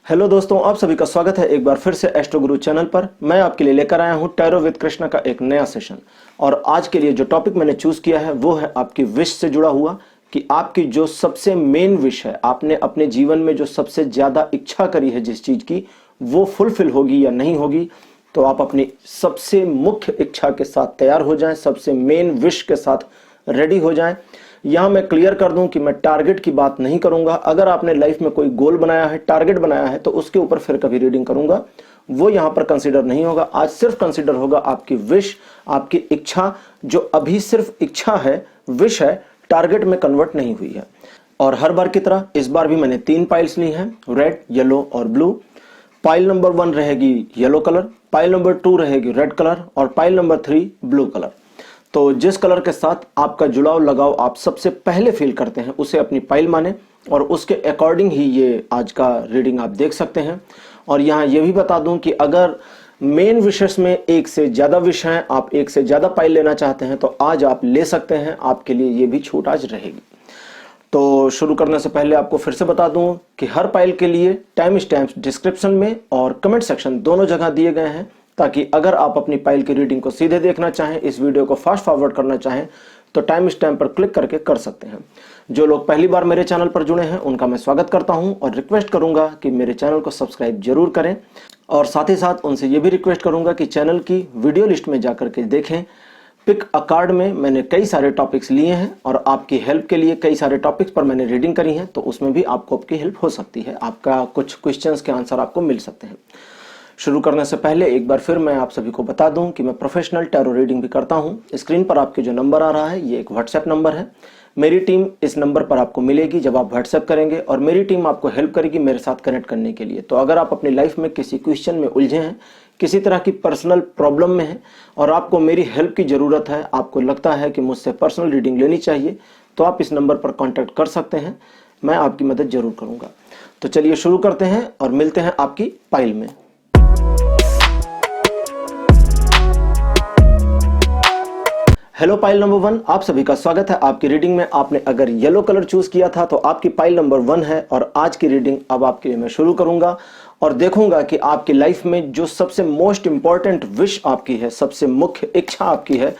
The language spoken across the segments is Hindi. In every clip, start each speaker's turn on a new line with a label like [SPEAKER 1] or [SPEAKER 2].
[SPEAKER 1] हेलो दोस्तों, आप सभी का स्वागत है एक बार फिर से एस्ट्रो गुरु चैनल पर। मैं आपके लिए लेकर आया हूं टैरो विद कृष्णा का एक नया सेशन। और आज के लिए जो टॉपिक मैंने चूज किया है वो है आपकी विश से जुड़ा हुआ, कि आपकी जो सबसे मेन विश है, आपने अपने जीवन में जो सबसे ज्यादा इच्छा करी है जिस चीज की, वो फुलफिल होगी या नहीं होगी। तो आप अपनी सबसे मुख्य इच्छा के साथ तैयार हो जाएं, सबसे मेन विश के साथ रेडी हो जाएं। यहां मैं क्लियर कर दूं कि मैं टारगेट की बात नहीं करूंगा। अगर आपने लाइफ में कोई गोल बनाया है, टारगेट बनाया है, तो उसके ऊपर फिर कभी रीडिंग करूंगा, वो यहां पर कंसीडर नहीं होगा। आज सिर्फ कंसीडर होगा आपकी विश, आपकी इच्छा, जो अभी सिर्फ इच्छा है, विश है, टारगेट में कन्वर्ट नहीं हुई है। और हर बार की तरह इस बार भी मैंने 3 पाइल्स ली हैं, रेड, येलो और ब्लू। पाइल नंबर 1 रहेगी येलो कलर, पाइल नंबर 2 रहेगी रेड कलर और पाइल नंबर 3 ब्लू कलर। तो जिस कलर के साथ आपका जुड़ाव लगाव आप सबसे पहले फील करते हैं उसे अपनी पाइल माने, और उसके अकॉर्डिंग ही ये आज का रीडिंग आप देख सकते हैं। और यहाँ ये भी बता दूं कि अगर मेन विशेष में एक से ज्यादा विषय हैं, आप एक से ज्यादा पाइल लेना चाहते हैं, तो आज आप ले सकते हैं, आपके लिए ये भी छूट आज रहेगी। तो शुरू करने से पहले आपको फिर से बता दूं कि हर पाइल के लिए टाइम स्टैम्प्स डिस्क्रिप्शन में और कमेंट सेक्शन दोनों जगह दिए गए हैं, ताकि अगर आप अपनी पाइल की रीडिंग को सीधे देखना चाहें, इस वीडियो को फास्ट फॉरवर्ड करना चाहें, तो टाइम स्टैम्प पर क्लिक करके कर सकते हैं। जो लोग पहली बार मेरे चैनल पर जुड़े हैं उनका मैं स्वागत करता हूं और रिक्वेस्ट करूंगा कि मेरे चैनल को सब्सक्राइब जरूर करें। और साथ ही साथ उनसे यह भी रिक्वेस्ट करूंगा कि चैनल की वीडियो लिस्ट में जाकर के देखें। पिक अ कार्ड में मैंने कई सारे टॉपिक्स लिए हैं और आपकी हेल्प के लिए कई सारे टॉपिक्स पर मैंने रीडिंग करी है, तो उसमें भी आपको आपकी हेल्प हो सकती है, आपका कुछ क्वेश्चंस के आंसर आपको मिल सकते हैं। शुरू करने से पहले एक बार फिर मैं आप सभी को बता दूं कि मैं प्रोफेशनल टैरो रीडिंग भी करता हूं। स्क्रीन पर आपके जो नंबर आ रहा है ये एक व्हाट्सएप नंबर है। मेरी टीम इस नंबर पर आपको मिलेगी जब आप व्हाट्सएप करेंगे, और मेरी टीम आपको हेल्प करेगी मेरे साथ कनेक्ट करने के लिए। तो अगर आप अपनी लाइफ में किसी क्वेश्चन में उलझे हैं, किसी तरह की पर्सनल प्रॉब्लम में हैं और आपको मेरी हेल्प की जरूरत है, आपको लगता है कि मुझसे पर्सनल रीडिंग लेनी चाहिए, तो आप इस नंबर पर कॉन्टैक्ट कर सकते हैं। मैं आपकी मदद जरूर करूंगा। तो चलिए शुरू करते हैं और मिलते हैं आपकी पाइल में। हेलो पाइल नंबर 1, आप सभी का स्वागत है आपकी रीडिंग में। आपने अगर येलो कलर चूज किया था तो आपकी पाइल नंबर 1 है, और आज की रीडिंग अब आपके लिए मैं शुरू करूंगा और देखूंगा कि आपकी लाइफ में जो सबसे मोस्ट इंपॉर्टेंट विश आपकी है, सबसे मुख्य इच्छा आपकी है,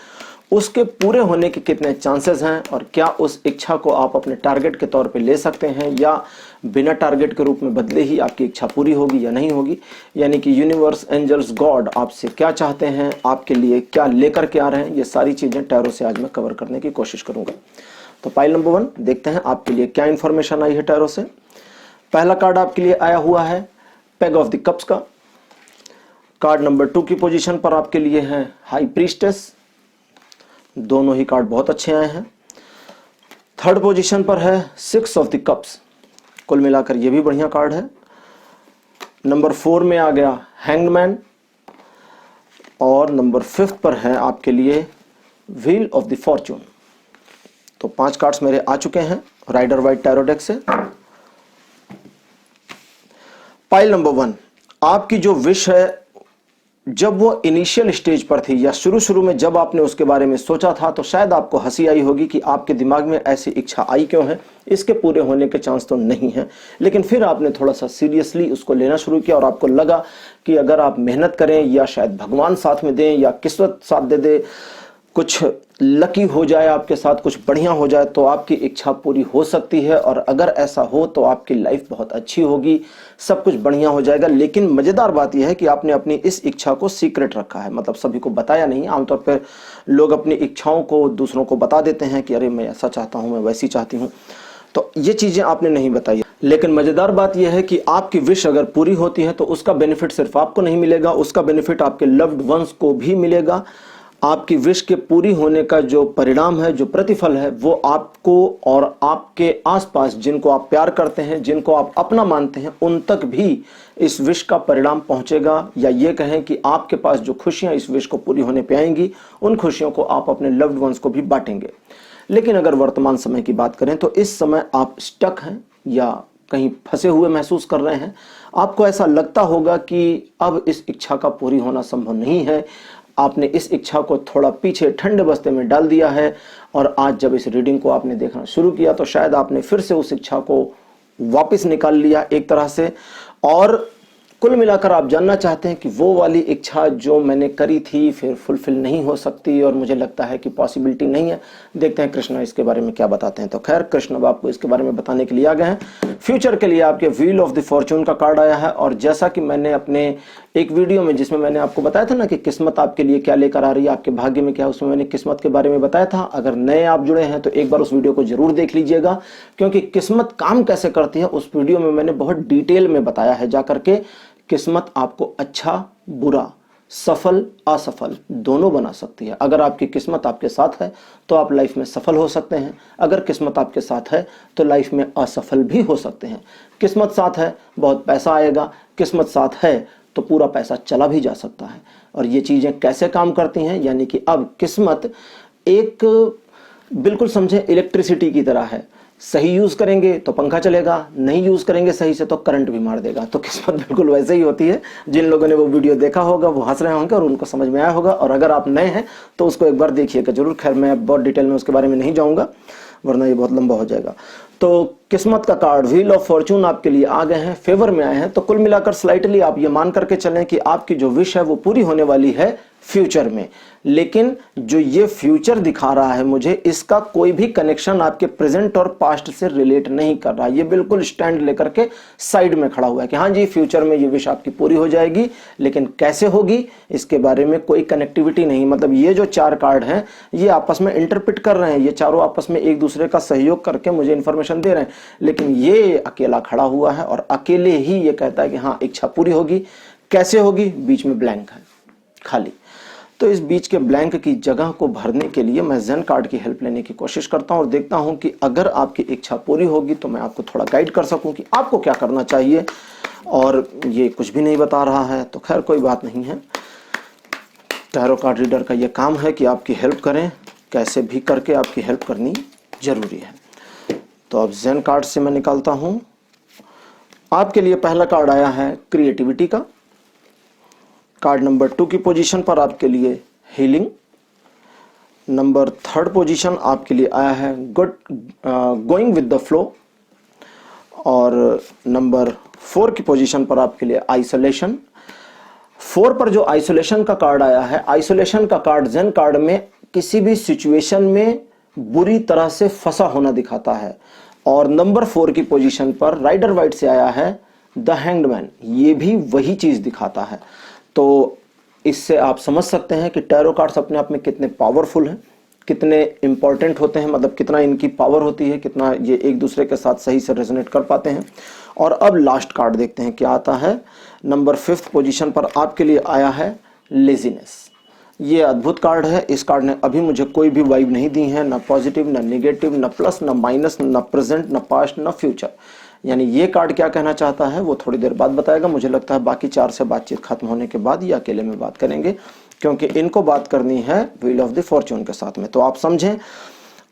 [SPEAKER 1] उसके पूरे होने के कितने चांसेस हैं, और क्या उस इच्छा को आप अपने टारगेट के तौर पे ले सकते हैं या बिना टारगेट के रूप में बदले ही आपकी इच्छा पूरी होगी या नहीं होगी। यानी कि यूनिवर्स, एंजल्स, गॉड आपसे क्या चाहते हैं, आपके लिए क्या लेकर के आ रहे हैं, ये सारी चीजें टैरो से आज मैं कवर करने की कोशिश करूंगा। तो पाइल नंबर 1 देखते हैं आपके लिए क्या इंफॉर्मेशन आई है टैरो से। पहला कार्ड आपके लिए आया हुआ है पेग ऑफ द कप्स का। कार्ड नंबर 2 की पोजीशन पर आपके लिए है हाई प्रीस्टेस। दोनों ही कार्ड बहुत अच्छे आए हैं। थर्ड पोजीशन पर है 6 ऑफ द कप्स। कुल मिलाकर ये भी बढ़िया कार्ड है। नंबर 4 में आ गया हैंग्ड मैन, और नंबर 5 पर है आपके लिए व्हील ऑफ द फॉर्च्यून। तो 5 कार्ड्स मेरे आ चुके हैं राइडर वाइट टैरो डेक से। पाइल नंबर 1, आपकी जो विश है, जब वो इनिशियल स्टेज पर थी या शुरू में जब आपने उसके बारे में सोचा था, तो शायद आपको हंसी आई होगी कि आपके दिमाग में ऐसी इच्छा आई क्यों है, इसके पूरे होने के चांस तो नहीं है। लेकिन फिर आपने थोड़ा सा सीरियसली उसको लेना शुरू किया और आपको लगा कि अगर आप मेहनत करें या शायद भगवान साथ में दें या किस्मत साथ दे दे, कुछ लकी हो जाए आपके साथ, कुछ बढ़िया हो जाए, तो आपकी इच्छा पूरी हो सकती है। और अगर ऐसा हो तो आपकी लाइफ बहुत अच्छी होगी, सब कुछ बढ़िया हो जाएगा। लेकिन मजेदार बात यह है कि आपने अपनी इस इच्छा को सीक्रेट रखा है, मतलब सभी को बताया नहीं। आमतौर पर लोग अपनी इच्छाओं को दूसरों को बता देते हैं कि अरे मैं ऐसा चाहता हूं, मैं वैसी चाहती हूं, तो ये चीजें आपने नहीं बताई। लेकिन मजेदार बात यह है कि आपकी विश अगर पूरी होती है तो उसका बेनिफिट सिर्फ आपको नहीं मिलेगा, उसका बेनिफिट आपके लव्ड वंस को भी मिलेगा। आपकी विश के पूरी होने का जो परिणाम है, जो प्रतिफल है, वो आपको और आपके आसपास जिनको आप प्यार करते हैं, जिनको आप अपना मानते हैं, उन तक भी इस विश का परिणाम पहुंचेगा। या ये कहें कि आपके पास जो खुशियां इस विश को पूरी होने पे आएंगी, उन खुशियों को आप अपने लव्ड वंस को भी बांटेंगे। लेकिन अगर वर्तमान समय की बात करें तो इस समय आप स्टक हैं या कहीं फंसे हुए महसूस कर रहे हैं। आपको ऐसा लगता होगा कि अब इस इच्छा का पूरी होना संभव नहीं है। आपने इस इच्छा को थोड़ा पीछे ठंडे बस्ते में डाल दिया है, और आज जब इस रीडिंग को आपने देखना शुरू किया तो शायद आपने फिर से उस इच्छा को वापस निकाल लिया एक तरह से, और कुल मिलाकर आप जानना चाहते हैं कि वो वाली इच्छा जो मैंने करी थी फिर फुलफिल नहीं हो सकती और मुझे लगता है कि पॉसिबिलिटी नहीं है। देखते हैं कृष्णा इसके बारे में क्या बताते हैं। तो खैर कृष्ण अब आपको इसके बारे में बताने के लिए आ गए हैं। फ्यूचर के लिए आपके व्हील ऑफ द फॉर्चून का कार्ड आया है, और जैसा कि मैंने अपने एक वीडियो में जिसमें मैंने आपको बताया था ना कि किस्मत आपके लिए क्या लेकर आ रही है, आपके भाग्य में क्या, उसमें मैंने किस्मत के बारे में बताया था। अगर नए आप जुड़े हैं तो एक बार उस वीडियो को जरूर देख लीजिएगा, क्योंकि किस्मत काम कैसे करती है उस वीडियो में मैंने बहुत डिटेल में बताया है जाकर के। किस्मत आपको अच्छा बुरा, सफल असफल दोनों बना सकती है। अगर आपकी किस्मत आपके साथ है तो आप लाइफ में सफल हो सकते हैं, अगर किस्मत आपके साथ है तो लाइफ में असफल भी हो सकते हैं। किस्मत साथ है बहुत पैसा आएगा, किस्मत साथ है तो पूरा पैसा चला भी जा सकता है। और ये चीजें कैसे काम करती हैं, यानी कि अब किस्मत एक बिल्कुल समझे इलेक्ट्रिसिटी की तरह है। सही यूज करेंगे तो पंखा चलेगा, नहीं यूज करेंगे सही से तो करंट भी मार देगा। तो किस्मत बिल्कुल वैसे ही होती है। जिन लोगों ने वो वीडियो देखा होगा वो हंस रहे होंगे और उनको समझ में आया होगा, और अगर आप नए हैं तो उसको एक बार देखिएगा जरूर। खैर मैं बहुत डिटेल में उसके बारे में नहीं जाऊंगा वरना ये बहुत लंबा हो जाएगा। तो किस्मत का कार्ड व्हील ऑफ फॉर्चून आपके लिए आ गए हैं, फेवर में आए हैं। तो कुल मिलाकर स्लाइटली आप ये मान करके चलें कि आपकी जो विश है वो पूरी होने वाली है फ्यूचर में। लेकिन जो ये फ्यूचर दिखा रहा है मुझे, इसका कोई भी कनेक्शन आपके प्रेजेंट और पास्ट से रिलेट नहीं कर रहा। ये बिल्कुल स्टैंड लेकर के साइड में खड़ा हुआ है कि हाँ जी फ्यूचर में ये विश आपकी पूरी हो जाएगी, लेकिन कैसे होगी इसके बारे में कोई कनेक्टिविटी नहीं। मतलब ये जो चार कार्ड हैं ये आपस में इंटरप्रेट कर रहे हैं, ये चारों आपस में एक दूसरे का सहयोग करके मुझे इंफॉर्मेशन दे रहे हैं, लेकिन ये अकेला खड़ा हुआ है और अकेले ही ये कहता है कि हाँ इच्छा पूरी होगी। कैसे होगी, बीच में ब्लैंक है खाली। तो इस बीच के ब्लैंक की जगह को भरने के लिए मैं ज़ेन कार्ड की हेल्प लेने की कोशिश करता हूं और देखता हूं कि अगर आपकी इच्छा पूरी होगी तो मैं आपको थोड़ा गाइड कर सकूं कि आपको क्या करना चाहिए। और ये कुछ भी नहीं बता रहा है तो खैर कोई बात नहीं है। टैरो कार्ड रीडर का ये काम है कि आपकी हेल्प करें, कैसे भी करके आपकी हेल्प करनी जरूरी है। तो अब ज़ेन कार्ड से मैं निकालता हूं। आपके लिए पहला कार्ड आया है क्रिएटिविटी का। कार्ड नंबर 2 की पोजीशन पर आपके लिए हीलिंग। नंबर 3rd पोजीशन आपके लिए आया है good going with the flow. और नंबर 4 की पोजीशन पर आपके लिए आइसोलेशन। 4 पर जो आइसोलेशन का कार्ड आया है, आइसोलेशन का कार्ड ज़ेन कार्ड में किसी भी सिचुएशन में बुरी तरह से फंसा होना दिखाता है। और नंबर 4 की पोजीशन पर राइडर वाइट से आया है द हैंग्ड मैन, ये भी वही चीज दिखाता है। तो इससे आप समझ सकते हैं कि टैरो कार्ड्स अपने आप में कितने पावरफुल हैं, कितने इंपॉर्टेंट होते हैं, मतलब कितना इनकी पावर होती है, कितना ये एक दूसरे के साथ सही से रेजोनेट कर पाते हैं। और अब लास्ट कार्ड देखते हैं क्या आता है। नंबर 5th पोजीशन पर आपके लिए आया है लेजीनेस। ये अद्भुत कार्ड है। इस कार्ड ने अभी मुझे कोई भी वाइब नहीं दी है, ना पॉजिटिव ना नेगेटिव, ना प्लस ना माइनस, ना प्रेजेंट ना पास्ट ना फ्यूचर। यानी ये कार्ड क्या कहना चाहता है वो थोड़ी देर बाद बताएगा। मुझे लगता है बाकी 4 से बातचीत खत्म होने के बाद ये अकेले में बात करेंगे, क्योंकि इनको बात करनी है व्हील ऑफ द फॉर्चून के साथ में। तो आप समझें,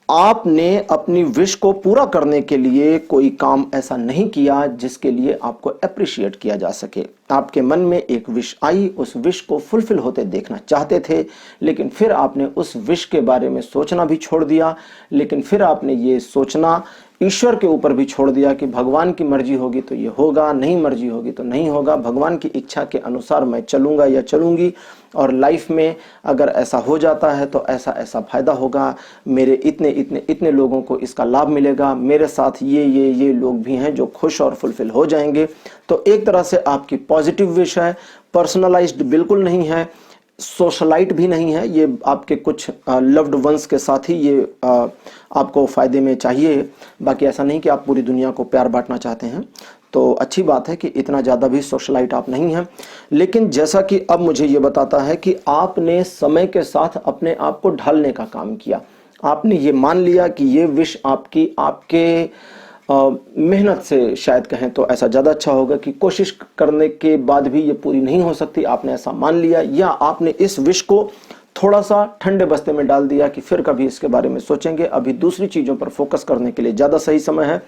[SPEAKER 1] आपने अपनी विश को पूरा करने के लिए कोई काम ऐसा नहीं किया जिसके लिए आपको अप्रिशिएट किया जा सके। आपके मन में एक विश आई, उस विश को फुलफिल होते देखना चाहते थे, लेकिन फिर आपने उस विश के बारे में सोचना भी छोड़ दिया। लेकिन फिर आपने ये सोचना ईश्वर के ऊपर भी छोड़ दिया कि भगवान की मर्जी होगी तो ये होगा, नहीं मर्जी होगी तो नहीं होगा, भगवान की इच्छा के अनुसार मैं चलूंगा या चलूंगी, और लाइफ में अगर ऐसा हो जाता है तो ऐसा ऐसा फायदा होगा, मेरे इतने इतने इतने लोगों को इसका लाभ मिलेगा, मेरे साथ ये लोग भी हैं जो खुश और फुलफिल हो जाएंगे। तो एक तरह से आपकी पॉजिटिव विश है, पर्सनलाइज्ड बिल्कुल नहीं है, सोशलाइट भी नहीं है। ये आपके कुछ लव्ड वंस के साथ ही ये आपको फायदे में चाहिए। बाकी ऐसा नहीं कि आप पूरी दुनिया को प्यार बांटना चाहते हैं। तो अच्छी बात है कि इतना ज़्यादा भी सोशलाइट आप नहीं हैं। लेकिन जैसा कि अब मुझे ये बताता है कि आपने समय के साथ अपने आप को ढालने का काम किया। आपने ये मान लिया कि ये विश आपके मेहनत से, शायद कहें तो ऐसा ज़्यादा अच्छा होगा कि कोशिश करने के बाद भी ये पूरी नहीं हो सकती, आपने ऐसा मान लिया, या आपने इस विश को थोड़ा सा ठंडे बस्ते में डाल दिया कि फिर कभी इसके बारे में सोचेंगे, अभी दूसरी चीज़ों पर फोकस करने के लिए ज़्यादा सही समय है।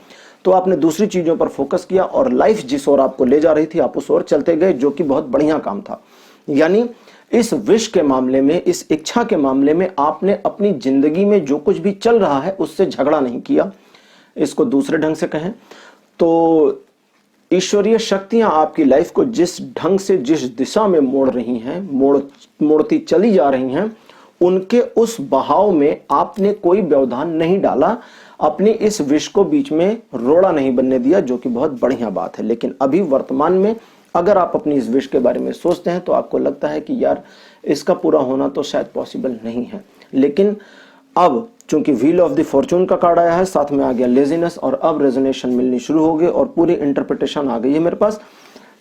[SPEAKER 1] तो आपने दूसरी चीज़ों पर फोकस किया और लाइफ जिस ओर आपको ले जा रही थी आप उस ओर चलते गए, जो कि बहुत बढ़िया काम था। यानी इस विश के मामले में, इस इच्छा के मामले में आपने अपनी जिंदगी में जो कुछ भी चल रहा है उससे झगड़ा नहीं किया। इसको दूसरे ढंग से कहें तो ईश्वरीय शक्तियां आपकी लाइफ को जिस ढंग से, जिस दिशा में मोड़ रही हैं, मोड़ती चली जा रही हैं, उनके उस बहाव में आपने कोई व्यवधान नहीं डाला, अपनी इस विश को बीच में रोड़ा नहीं बनने दिया, जो कि बहुत बढ़िया बात है। लेकिन अभी वर्तमान में अगर आप अपनी इस विश के बारे में सोचते हैं तो आपको लगता है कि यार इसका पूरा होना तो शायद पॉसिबल नहीं है। लेकिन अब चूंकि व्हील ऑफ द फॉर्चून का कार्ड आया है, साथ में आ गया लेजीनेस, और अब रेजोनेशन मिलनी शुरू हो गई और पूरी इंटरप्रिटेशन आ गई है मेरे पास।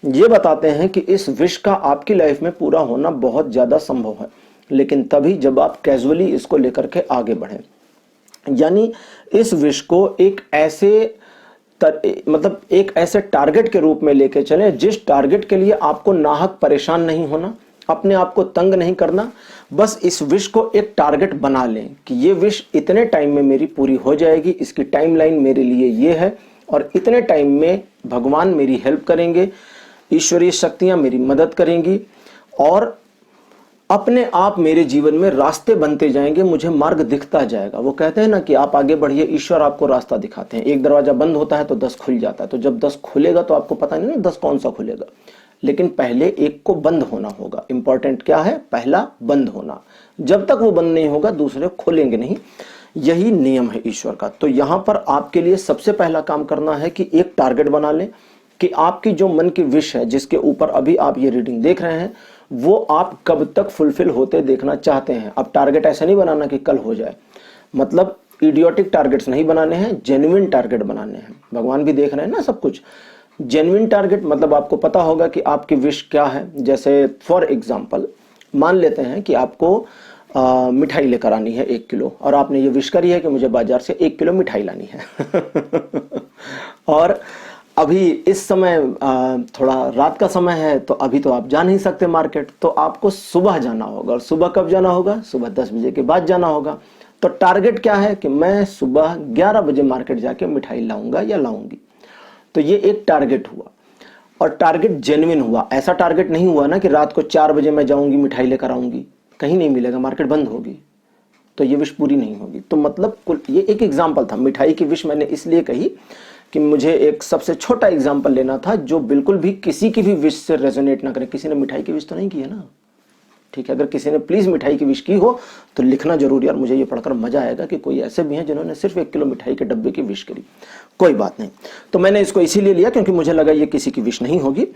[SPEAKER 1] ये बताते हैं कि इस विश का आपकी लाइफ में पूरा होना बहुत ज्यादा संभव है, लेकिन तभी जब आप कैजुअली इसको लेकर के आगे बढ़ें, यानी इस विश को एक ऐसे टारगेट के रूप में लेके चलें जिस टारगेट के लिए आपको नाहक परेशान नहीं होना, अपने आप को तंग नहीं करना। बस इस विश को एक टारगेट बना लें कि ये विश इतने टाइम में मेरी पूरी हो जाएगी, इसकी टाइमलाइन मेरे लिए ये है, और इतने टाइम में भगवान मेरी हेल्प करेंगे, ईश्वरीय शक्तियां मेरी मदद करेंगी, और अपने आप मेरे जीवन में रास्ते बनते जाएंगे, मुझे मार्ग दिखता जाएगा। वो कहते हैं ना कि आप आगे बढ़िए, ईश्वर आपको रास्ता दिखाते हैं। एक दरवाजा बंद होता है तो 10 खुल जाता है, तो जब 10 खुलेगा तो आपको पता नहीं ना 10 कौन सा खुलेगा, लेकिन पहले एक को बंद होना होगा। इंपॉर्टेंट क्या है? पहला बंद होना। जब तक वो बंद नहीं होगा दूसरे खुलेंगे नहीं। यही नियम है ईश्वर का। तो यहां पर आपके लिए सबसे पहला काम करना है कि एक टारगेट बना लें कि आपकी जो मन की विश है, जिसके ऊपर अभी आप ये रीडिंग देख रहे हैं, वो आप कब तक फुलफिल होते देखना चाहते हैं। अब टारगेट ऐसा नहीं बनाना कि कल हो जाए, मतलब इडियोटिक टारगेट्स नहीं बनाने हैं, जेन्युइन टारगेट बनाने हैं। भगवान भी देख रहे हैं ना सब कुछ। जेन्युइन टारगेट मतलब आपको पता होगा कि आपकी विश क्या है। जैसे फॉर एग्जांपल मान लेते हैं कि आपको मिठाई लेकर आनी है 1 किलो, और आपने ये विश करी है कि मुझे बाजार से 1 किलो मिठाई लानी है और अभी इस समय थोड़ा रात का समय है, तो अभी तो आप जा नहीं सकते मार्केट, तो आपको सुबह जाना होगा। और सुबह कब जाना होगा? सुबह 10 बजे के बाद जाना होगा। तो टारगेट क्या है कि मैं सुबह 11 बजे मार्केट जाके मिठाई लाऊंगा या लाऊंगी। तो ये एक टारगेट हुआ, और टारगेट जेन्युइन हुआ। ऐसा टारगेट नहीं हुआ ना कि रात को 4 बजे मैं जाऊंगी मिठाई लेकर आऊंगी, कहीं नहीं मिलेगा, मार्केट बंद होगी, तो ये विश पूरी नहीं होगी। तो मतलब ये एक एग्जाम्पल था। मिठाई की विश मैंने इसलिए कही कि मुझे एक सबसे छोटा एग्जाम्पल लेना था जो बिल्कुल भी किसी की भी विश से रेजोनेट ना करे। किसी ने मिठाई की विश तो नहीं की है ना? ठीक है, अगर किसी ने प्लीज मिठाई की विश की हो तो लिखना जरूर यार, मुझे ये पढ़कर मजा आएगा कि कोई ऐसे भी हैं जिन्होंने सिर्फ 1 किलो मिठाई के डब्बे की विश करी। कोई बात नहीं, तो मैंने इसको इसीलिए लिया क्योंकि मुझे लगा ये किसी की विश नहीं होगी।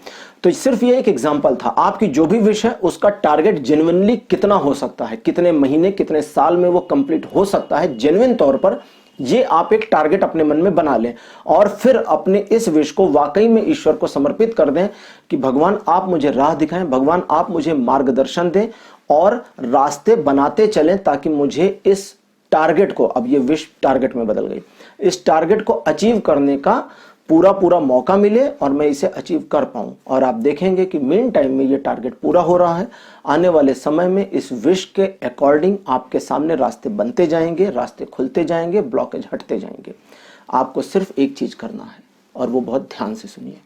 [SPEAKER 1] तो सिर्फ ये एक एग्जाम्पल था। आपकी जो भी विश है उसका टारगेट जेन्युइनली कितना हो सकता है, कितने महीने कितने साल में वो कंप्लीट हो सकता है, जेन्युइन तौर पर ये आप एक टारगेट अपने मन में बना लें, और फिर अपने इस विश को वाकई में ईश्वर को समर्पित कर दें कि भगवान आप मुझे राह दिखाएं, भगवान आप मुझे मार्गदर्शन दें, और रास्ते बनाते चलें ताकि मुझे इस टारगेट को, अब ये विश टारगेट में बदल गई, इस टारगेट को अचीव करने का पूरा मौका मिले और मैं इसे अचीव कर पाऊं। और आप देखेंगे कि मेन टाइम में ये टारगेट पूरा हो रहा है। आने वाले समय में इस विश के अकॉर्डिंग आपके सामने रास्ते बनते जाएंगे, रास्ते खुलते जाएंगे, ब्लॉकेज हटते जाएंगे। आपको सिर्फ एक चीज करना है, और वो बहुत ध्यान से सुनिए।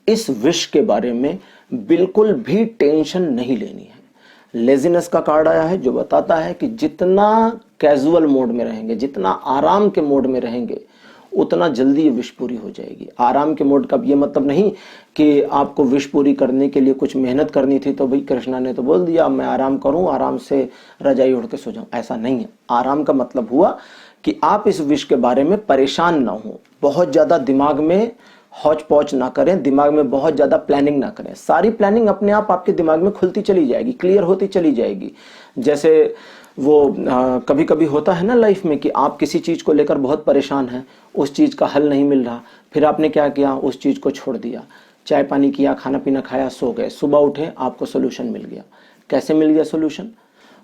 [SPEAKER 1] इस विश के बारे में बिल्कुल भी टेंशन नहीं लेनी है। लेजीनेस का कार्ड आया है जो बताता है कि जितना कैजुअल मोड में रहेंगे, जितना आराम के मोड में रहेंगे, उतना जल्दी ये विश पूरी हो जाएगी। आराम के मोड का ये मतलब नहीं कि आपको विश पूरी करने के लिए कुछ मेहनत करनी थी तो भाई कृष्णा ने तो बोल दिया मैं आराम करूं, आराम से रजाई ओढ़ के सो जाऊं, ऐसा नहीं है। आराम का मतलब हुआ कि आप इस विश के बारे में परेशान ना हो, बहुत ज्यादा दिमाग में हौच पौच ना करें, दिमाग में बहुत ज्यादा प्लानिंग ना करें। सारी प्लानिंग अपने आप आपके दिमाग में खुलती चली जाएगी, क्लियर होती चली जाएगी। जैसे वो कभी कभी होता है ना लाइफ में कि आप किसी चीज को लेकर बहुत परेशान हैं, उस चीज का हल नहीं मिल रहा, फिर आपने क्या किया, उस चीज को छोड़ दिया, चाय पानी किया, खाना पीना खाया, सो गए, सुबह उठे, आपको सोल्यूशन मिल गया। कैसे मिल गया सोल्यूशन?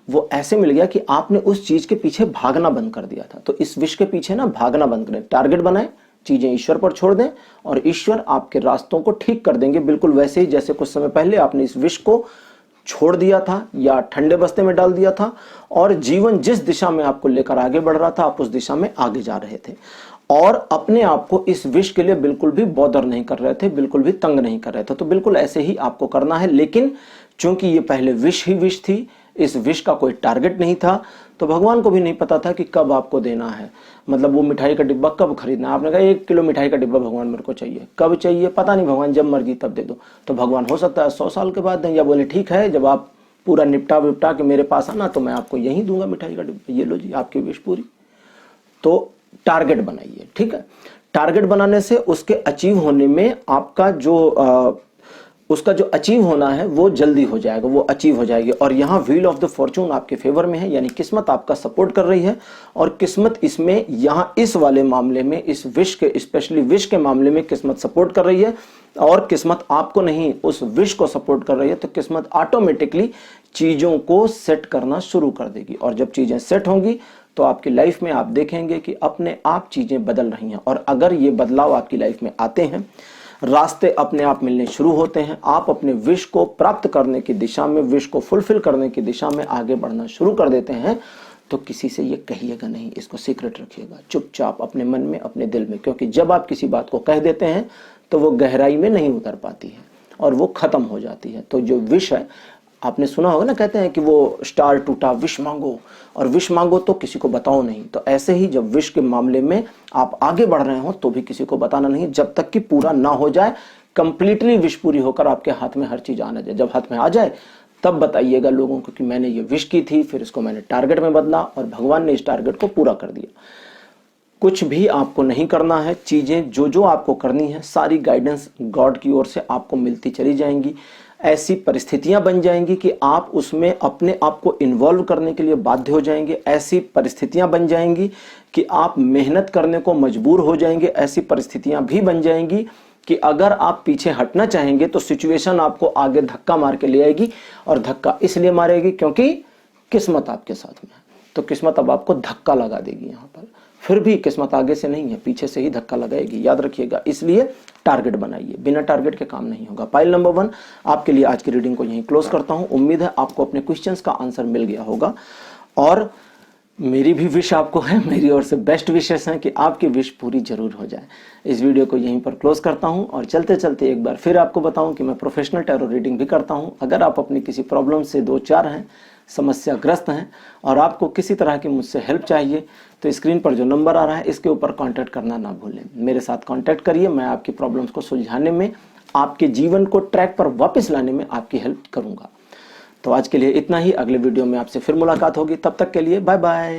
[SPEAKER 1] वो ऐसे मिल गया कि आपने उस चीज के पीछे भागना बंद कर दिया था। तो इस विश के पीछे ना भागना बंद करें, टारगेट बनाएं, चीजें ईश्वर पर छोड़ दें, और ईश्वर आपके रास्तों को ठीक कर देंगे, बिल्कुल वैसे ही जैसे कुछ समय पहले आपने इस विश को छोड़ दिया था या ठंडे बस्ते में डाल दिया था, और जीवन जिस दिशा में आपको लेकर आगे बढ़ रहा था आप उस दिशा में आगे जा रहे थे, और अपने आप को इस विश के लिए बिल्कुल भी बॉदर नहीं कर रहे थे, बिल्कुल भी तंग नहीं कर रहे थे। तो बिल्कुल ऐसे ही आपको करना है। लेकिन चूंकि ये पहले विश ही विश थी, इस विश का कोई टारगेट नहीं था, तो भगवान को भी नहीं पता था कि कब आपको देना है, मतलब वो मिठाई का डिब्बा कब खरीदना है। आपने कहा 1 किलो मिठाई का डिब्बा भगवान मेरे को चाहिए, कब चाहिए पता नहीं, भगवान जब मर्जी तब दे दो। तो भगवान हो सकता है 100 साल के बाद दें, या बोले ठीक है जब आप पूरा निपटा विपटा के मेरे पास आना तो मैं आपको यहीं दूंगा मिठाई का डिब्बा, ये लो जी आपकी विश पूरी। तो टारगेट बनाइए, ठीक है। टारगेट बनाने से उसके अचीव होने में आपका जो उसका जो अचीव होना है वो जल्दी हो जाएगा, वो अचीव हो जाएगी। और यहाँ व्हील ऑफ द फॉर्चून आपके फेवर में है, यानी किस्मत आपका सपोर्ट कर रही है। और किस्मत इसमें यहाँ इस वाले मामले में, इस विश के, स्पेशली विश के मामले में किस्मत सपोर्ट कर रही है। और किस्मत आपको नहीं, उस विश को सपोर्ट कर रही है। तो किस्मत ऑटोमेटिकली चीजों को सेट करना शुरू कर देगी। और जब चीजें सेट होंगी तो आपकी लाइफ में आप देखेंगे कि अपने आप चीजें बदल रही हैं। और अगर ये बदलाव आपकी लाइफ में आते हैं, रास्ते अपने आप मिलने शुरू होते हैं, आप अपने विश को प्राप्त करने की दिशा में, विश को फुलफिल करने की दिशा में आगे बढ़ना शुरू कर देते हैं, तो किसी से ये कहिएगा नहीं, इसको सीक्रेट रखिएगा चुपचाप अपने मन में, अपने दिल में। क्योंकि जब आप किसी बात को कह देते हैं तो वो गहराई में नहीं उतर पाती है और वो खत्म हो जाती है। तो जो विश है, आपने सुना होगा ना, कहते हैं कि वो स्टार टूटा विश मांगो, और विश मांगो तो किसी को बताओ नहीं। तो ऐसे ही जब विश के मामले में आप आगे बढ़ रहे हो तो भी किसी को बताना नहीं, जब तक कि पूरा ना हो जाए, कंप्लीटली विश पूरी होकर आपके हाथ में हर चीज आना जाए। जब हाथ में आ जाए तब बताइएगा लोगों को कि मैंने ये विश की थी, फिर इसको मैंने टारगेट में बदला और भगवान ने इस टारगेट को पूरा कर दिया। कुछ भी आपको नहीं करना है, चीजें जो जो आपको करनी है सारी गाइडेंस गॉड की ओर से आपको मिलती चली जाएंगी। ऐसी परिस्थितियां बन जाएंगी कि आप उसमें अपने आप को इन्वॉल्व करने के लिए बाध्य हो जाएंगे। ऐसी परिस्थितियां बन जाएंगी कि आप मेहनत करने को मजबूर हो जाएंगे। ऐसी परिस्थितियां भी बन जाएंगी कि अगर आप पीछे हटना चाहेंगे तो सिचुएशन आपको आगे धक्का मार के ले आएगी। और धक्का इसलिए मारेगी क्योंकि किस्मत आपके साथ में है। तो किस्मत अब आपको धक्का लगा देगी यहाँ पर। फिर भी किस्मत आगे से नहीं है, पीछे से ही धक्का लगाएगी, याद रखिएगा। इसलिए टारगेट बनाइए, बिना टारगेट के काम नहीं होगा। पाइल नंबर 1 आपके लिए आज की रीडिंग को यहीं क्लोज करता हूं। उम्मीद है आपको अपने क्वेश्चंस का आंसर मिल गया होगा। और मेरी भी विश आपको है, मेरी ओर से बेस्ट विशेस हैं कि आपकी विश पूरी जरूर हो जाए। इस वीडियो को यहीं पर क्लोज करता हूं। और चलते चलते एक बार फिर आपको बताऊं कि मैं प्रोफेशनल टैरो रीडिंग भी करता हूं। अगर आप अपनी किसी प्रॉब्लम से 2-4 हैं, समस्याग्रस्त हैं और आपको किसी तरह की मुझसे हेल्प चाहिए, तो स्क्रीन पर जो नंबर आ रहा है इसके ऊपर कांटेक्ट करना ना भूलें। मेरे साथ कांटेक्ट करिए, मैं आपकी प्रॉब्लम्स को सुलझाने में, आपके जीवन को ट्रैक पर वापस लाने में आपकी हेल्प करूंगा। तो आज के लिए इतना ही। अगले वीडियो में आपसे फिर मुलाकात होगी, तब तक के लिए bye bye.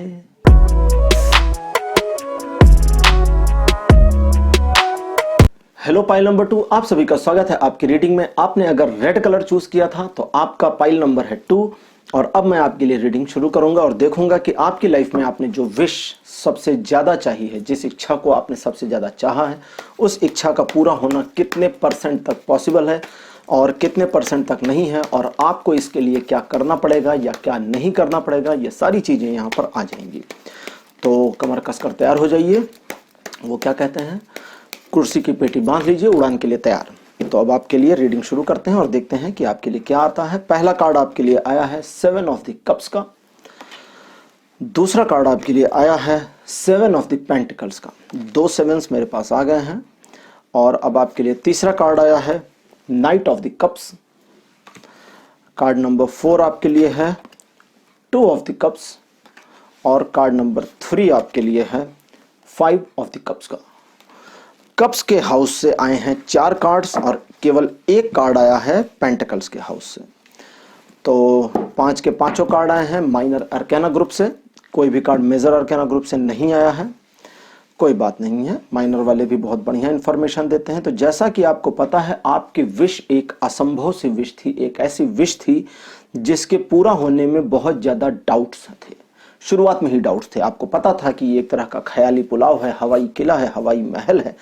[SPEAKER 1] Hello pile number 2, आप सभी का स्वागत है आपकी रीडिंग में। आपने अगर रेड कलर चूज किया था तो आपका पाइल नंबर है 2। और अब मैं आपके लिए रीडिंग शुरू करूंगा और देखूंगा कि आपकी लाइफ में आपने जो विश सबसे ज्यादा चाहिए है, जिस इच्छा को आपने सबसे ज्यादा चाहा है, उस इच्छा का पूरा होना कितने % तक पॉसिबल है और कितने % तक नहीं है, और आपको इसके लिए क्या करना पड़ेगा या क्या नहीं करना पड़ेगा, ये सारी चीजें यहाँ पर आ जाएंगी। तो कमर कसकर तैयार हो जाइए। वो क्या कहते हैं, कुर्सी की पेटी बांध लीजिए, उड़ान के लिए तैयार। तो अब आपके लिए रीडिंग शुरू करते हैं और देखते हैं कि आपके लिए क्या आता है। पहला कार्ड आपके लिए आया है 7 ऑफ द कप्स का। दूसरा कार्ड आपके लिए आया है 7 ऑफ द पेंटिकल्स का। 2 7s मेरे पास आ गए हैं। और अब आपके लिए तीसरा कार्ड आया है night of the cups. Card number 4 आपके लिए है 2 ऑफ द कप्स। और कार्ड नंबर 3 आपके लिए है 5 ऑफ द कप्स का। कप्स के हाउस से आए हैं 4 कार्ड्स और केवल 1 कार्ड आया है पेंटिकल्स के हाउस से। तो 5 के 5 कार्ड आए हैं माइनर अरकाना ग्रुप से। कोई भी कार्ड मेजर अरकाना ग्रुप से नहीं आया है, कोई बात नहीं है, माइनर वाले भी बहुत बढ़िया इंफॉर्मेशन देते हैं। तो जैसा कि आपको पता है, आपकी विश एक असंभव सी विश थी, एक ऐसी विश थी जिसके पूरा होने में बहुत ज्यादा डाउट्स थे। शुरुआत में ही डाउट्स थे। आपको पता था कि ये एक तरह का ख्याली पुलाव है, हवाई किला है, हवाई महल है,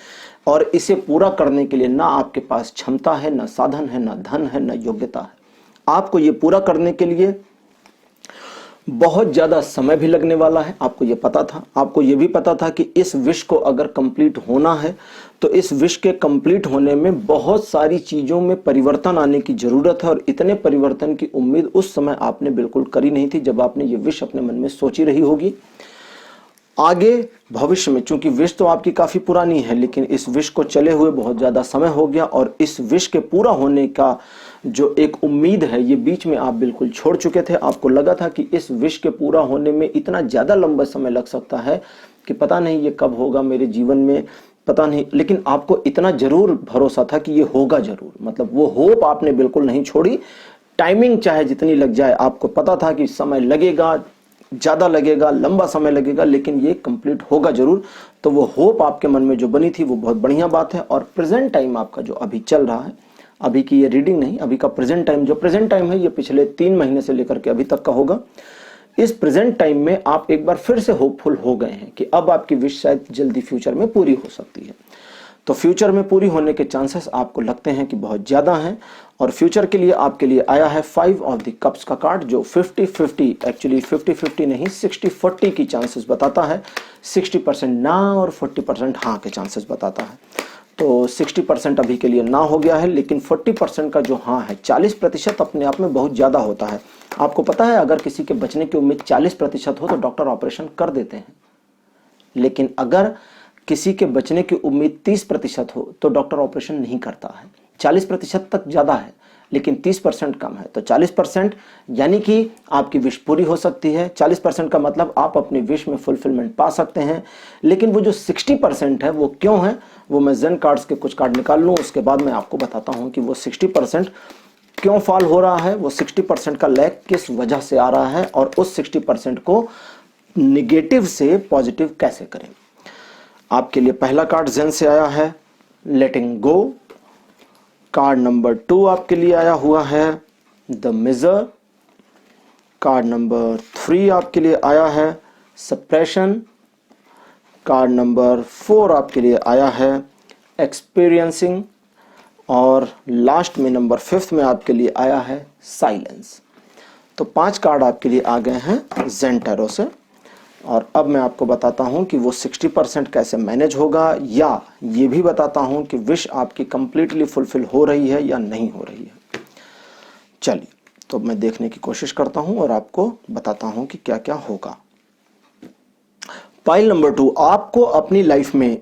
[SPEAKER 1] और इसे पूरा करने के लिए ना आपके पास क्षमता है, ना साधन है, ना धन है, ना योग्यता है। आपको ये पूरा करने के लिए बहुत ज्यादा समय भी लगने वाला है, आपको ये पता था। आपको ये भी पता था कि इस विश को अगर कंप्लीट होना है तो इस विश के कंप्लीट होने में बहुत सारी चीजों में परिवर्तन आने की जरूरत है। और इतने परिवर्तन की उम्मीद उस समय आपने बिल्कुल करी नहीं थी जब आपने ये विश अपने मन में सोची रही होगी। आगे भविष्य में, चूंकि विश तो आपकी काफी पुरानी है, लेकिन इस विश को चले हुए बहुत ज्यादा समय हो गया और इस विश के पूरा होने का जो एक उम्मीद है ये बीच में आप बिल्कुल छोड़ चुके थे। आपको लगा था कि इस विश के पूरा होने में इतना ज्यादा लंबा समय लग सकता है कि पता नहीं ये कब होगा मेरे जीवन में, पता नहीं, लेकिन आपको इतना जरूर भरोसा था कि ये होगा जरूर। मतलब वो होप आपने बिल्कुल नहीं छोड़ी। टाइमिंग चाहे जितनी लग जाए, आपको पता था कि समय लगेगा, ज्यादा लगेगा, लंबा समय लगेगा, लेकिन ये कंप्लीट होगा जरूर। तो वो होप आपके मन में जो बनी थी वो बहुत बढ़िया बात है। और प्रेजेंट टाइम आपका जो अभी चल रहा है, अभी की ये रीडिंग नहीं, अभी का प्रेजेंट टाइम, जो प्रेजेंट टाइम है ये पिछले 3 महीने से लेकर के अभी तक का होगा। इस प्रेजेंट टाइम में आप एक बार फिर से होपफुल हो गए हैं कि अब आपकी विश शायद जल्दी फ्यूचर में पूरी हो सकती है। तो फ्यूचर में पूरी होने के चांसेस आपको लगते हैं कि बहुत ज्यादा हैं। और फ्यूचर के लिए आपके लिए आया है 5 ऑफ द कप्स का कार्ड, जो 50-50, एक्चुअली 50-50 नहीं, 60-40 की चांसेस बताता है। 60% ना और 40% हाँ के चांसेस बताता है। तो 60% अभी के लिए ना हो गया है, लेकिन 40% का जो हाँ है, 40% अपने आप में बहुत ज्यादा होता है। आपको पता है अगर किसी के बचने की उम्मीद 40% हो तो डॉक्टर ऑपरेशन कर देते हैं, लेकिन अगर किसी के बचने की उम्मीद 30% हो तो डॉक्टर ऑपरेशन नहीं करता है। 40% तक ज्यादा है, लेकिन 30% कम है। तो 40% यानी कि आपकी विश पूरी हो सकती है। 40% का मतलब आप अपनी विश में फुलफिलमेंट पा सकते हैं। लेकिन वो जो 60% है वो क्यों है, वो मैं जेन कार्ड्स के कुछ कार्ड निकाल लूं, उसके बाद मैं आपको बताता हूं कि वो 60% क्यों फॉल हो रहा है, वो 60% का लैग किस वजह से आ रहा है, और उस 60% को निगेटिव से पॉजिटिव कैसे करें। आपके लिए पहला कार्ड जेन से आया है, लेटिंग गो। कार्ड नंबर 2 आपके लिए आया हुआ है, द मिजर। कार्ड नंबर 3 आपके लिए आया है, सप्रेशन। कार्ड नंबर 4 आपके लिए आया है, एक्सपीरियंसिंग। और लास्ट में नंबर 5 में आपके लिए आया है, साइलेंस। तो 5 कार्ड आपके लिए आ गए हैं जेन टैरो से। और अब मैं आपको बताता हूं कि वो 60% कैसे मैनेज होगा, या ये भी बताता हूं कि विश आपकी कंप्लीटली फुलफिल हो रही है या नहीं हो रही है। चलिए, तो मैं देखने की कोशिश करता हूं और आपको बताता हूं कि क्या क्या होगा। पाइल नंबर 2, आपको अपनी लाइफ में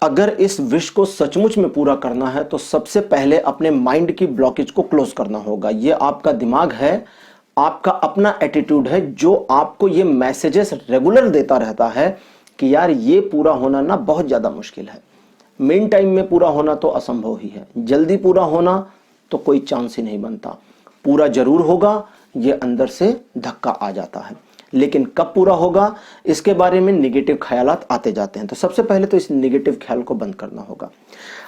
[SPEAKER 1] अगर इस विश को सचमुच में पूरा करना है तो सबसे पहले अपने माइंड की ब्लॉकेज को क्लोज करना होगा। ये आपका दिमाग है, आपका अपना एटीट्यूड है, जो आपको ये मैसेजेस रेगुलर देता रहता है कि यार ये पूरा होना ना बहुत ज्यादा मुश्किल है, मेन टाइम में पूरा होना तो असंभव ही है, जल्दी पूरा होना तो कोई चांस ही नहीं बनता, पूरा जरूर होगा, ये अंदर से धक्का आ जाता है। लेकिन कब पूरा होगा इसके बारे में निगेटिव ख्यालात आते जाते हैं। तो सबसे पहले तो इस निगेटिव ख्याल को बंद करना होगा।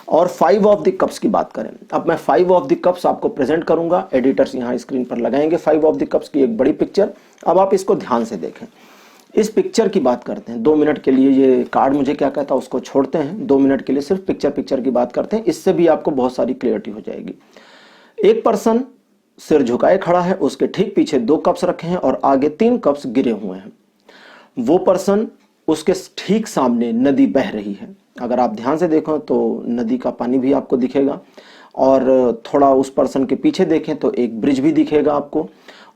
[SPEAKER 1] और 5 ऑफ द कप्स की बात करें, अब मैं 5 ऑफ द कप्स आपको प्रेजेंट करूंगा, एडिटर्स यहां स्क्रीन पर लगाएंगे 5 ऑफ द कप्स की एक बड़ी पिक्चर। अब आप इसको ध्यान से देखें, इस पिक्चर की बात करते हैं 2 मिनट के लिए। ये कार्ड मुझे क्या कहता है उसको छोड़ते हैं, 2 मिनट के लिए सिर्फ पिक्चर की बात करते हैं, इससे भी आपको बहुत सारी क्लियरिटी हो जाएगी। एक पर्सन सिर झुकाए खड़ा है, उसके ठीक पीछे 2 कप्स रखे हैं और आगे 3 कप्स गिरे हुए हैं। वो पर्सन, उसके ठीक सामने नदी बह रही है। अगर आप ध्यान से देखो तो नदी का पानी भी आपको दिखेगा, और थोड़ा उस पर्सन के पीछे देखें तो एक ब्रिज भी दिखेगा आपको,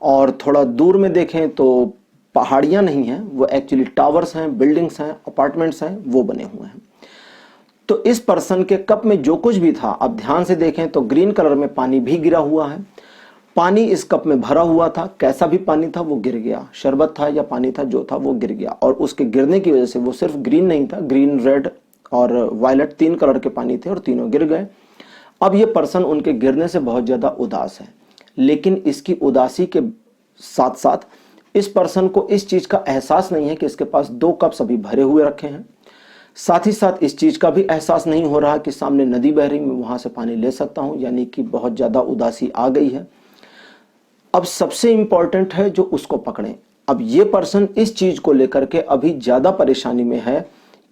[SPEAKER 1] और थोड़ा दूर में देखें तो पहाड़ियां नहीं हैं, वो एक्चुअली टावर्स हैं, बिल्डिंग्स हैं, अपार्टमेंट्स हैं, वो बने हुए हैं। तो इस पर्सन के कप में जो कुछ भी था, अब ध्यान से देखें तो ग्रीन कलर में पानी भी गिरा हुआ है। पानी इस कप में भरा हुआ था, कैसा भी पानी था वो गिर गया, शरबत था या पानी था जो था वो गिर गया, और उसके गिरने की वजह से वो सिर्फ ग्रीन नहीं था, ग्रीन, रेड और वायलेट 3 कलर के पानी थे और तीनों गिर गए। अब ये पर्सन उनके गिरने से बहुत ज्यादा उदास है, लेकिन इसकी उदासी के साथ साथ इस पर्सन को इस चीज का एहसास नहीं है कि इसके पास 2 कप्स अभी भरे हुए रखे हैं। साथ ही साथ इस चीज का भी एहसास नहीं हो रहा कि सामने नदी बह रही, मैं वहां से पानी ले सकता हूं, यानी कि बहुत ज्यादा उदासी आ गई है। अब सबसे इंपॉर्टेंट है जो उसको पकड़ें। अब ये पर्सन इस चीज को लेकर के अभी ज्यादा परेशानी में है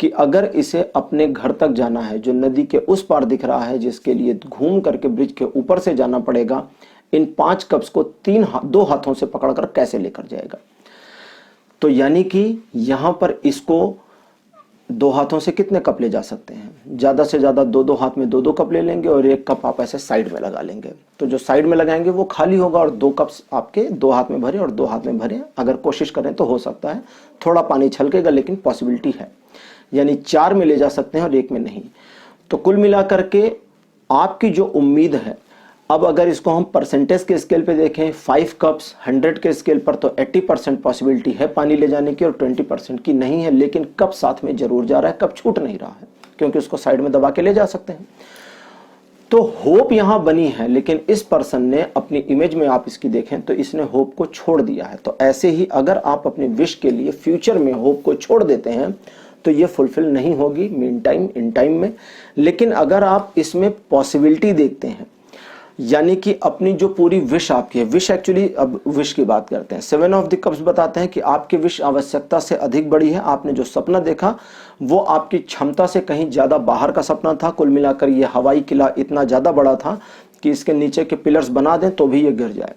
[SPEAKER 1] कि अगर इसे अपने घर तक जाना है, जो नदी के उस पार दिख रहा है, जिसके लिए घूम करके ब्रिज के ऊपर से जाना पड़ेगा, इन 5 कप्स को 2 हाथों से पकड़कर कैसे लेकर जाएगा। तो यानी कि यहां पर इसको 2 हाथों से कितने कप ले जा सकते हैं, ज़्यादा से ज़्यादा 2-2 हाथ में 2-2 कप ले लेंगे और 1 कप आप ऐसे साइड में लगा लेंगे। तो जो साइड में लगाएंगे वो खाली होगा और 2 कप्स आपके 2 हाथ में भरे और 2 हाथ में भरे। अगर कोशिश करें तो हो सकता है थोड़ा पानी छलकेगा, लेकिन पॉसिबिलिटी है, यानी 4 में ले जा सकते हैं और 1 में नहीं। तो कुल मिलाकर के आपकी जो उम्मीद है, अब अगर इसको हम परसेंटेज के स्केल पे देखें, 5 कप्स 100 के स्केल पर तो 80% पॉसिबिलिटी है पानी ले जाने की और 20% की नहीं है। लेकिन कप साथ में जरूर जा रहा है, कप छूट नहीं रहा है, क्योंकि उसको साइड में दबा के ले जा सकते हैं। तो होप यहां बनी है, लेकिन इस पर्सन ने अपनी इमेज में आप इसकी देखें तो इसने होप को छोड़ दिया है। तो ऐसे ही अगर आप अपने विश के लिए फ्यूचर में होप को छोड़ देते हैं तो ये फुलफिल नहीं होगी मीन टाइम इन टाइम में। लेकिन अगर आप इसमें पॉसिबिलिटी देखते हैं, यानी कि अपनी जो पूरी विश आपकी है, विश एक्चुअली अब विश की बात करते हैं, 7 ऑफ द कप्स बताते हैं कि आपकी विश आवश्यकता से अधिक बड़ी है। आपने जो सपना देखा वो आपकी क्षमता से कहीं ज्यादा बाहर का सपना था। कुल मिलाकर ये हवाई किला इतना ज्यादा बड़ा था कि इसके नीचे के पिलर्स बना दें तो भी ये गिर जाए।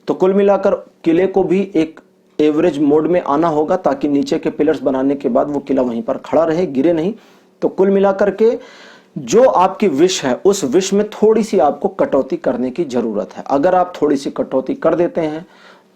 [SPEAKER 1] तो कुल मिलाकर किले को भी एक एवरेज मोड में आना होगा ताकि नीचे के पिलर्स बनाने के बाद वो किला वहीं पर खड़ा रहे, गिरे नहीं। तो कुल मिलाकर के जो आपकी विश है उस विश में थोड़ी सी आपको कटौती करने की जरूरत है। अगर आप थोड़ी सी कटौती कर देते हैं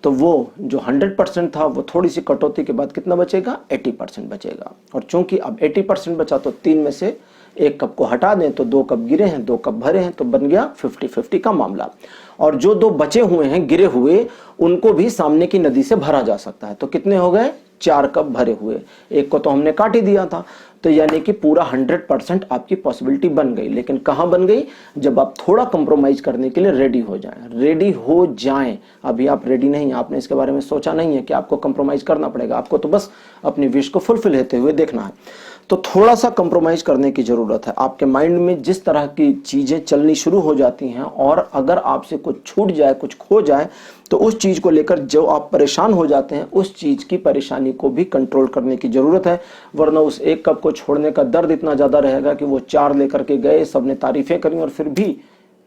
[SPEAKER 1] तो वो जो 100% था वो थोड़ी सी कटौती के बाद कितना बचेगा, 80% बचेगा। और चूंकि अब 80% बचा तो 3 में से 1 कप को हटा दें तो 2 कप गिरे हैं, 2 कप भरे हैं, तो बन गया 50-50 का मामला। और जो 2 बचे हुए हैं गिरे हुए, उनको भी सामने की नदी से भरा जा सकता है। तो कितने हो गए, 4 कप भरे हुए। 1 को तो हमने काट ही दिया था। तो यानी कि पूरा 100% आपकी पॉसिबिलिटी बन गई। लेकिन कहां बन गई, जब आप थोड़ा कंप्रोमाइज करने के लिए रेडी हो जाएं। अभी आप रेडी नहीं, आपने इसके बारे में सोचा नहीं है कि आपको कंप्रोमाइज करना पड़ेगा। आपको तो बस अपनी विश को फुलफिल होते हुए देखना है। तो थोड़ा सा कंप्रोमाइज करने की जरूरत है। आपके माइंड में जिस तरह की चीजें चलनी शुरू हो जाती हैं और अगर आपसे कुछ छूट जाए, कुछ खो जाए, तो उस चीज को लेकर जो आप परेशान हो जाते हैं, उस चीज की परेशानी को भी कंट्रोल करने की जरूरत है। वरना उस 1 कप को छोड़ने का दर्द इतना ज्यादा रहेगा कि वो 4 लेकर के गए, सबने तारीफें करी और फिर भी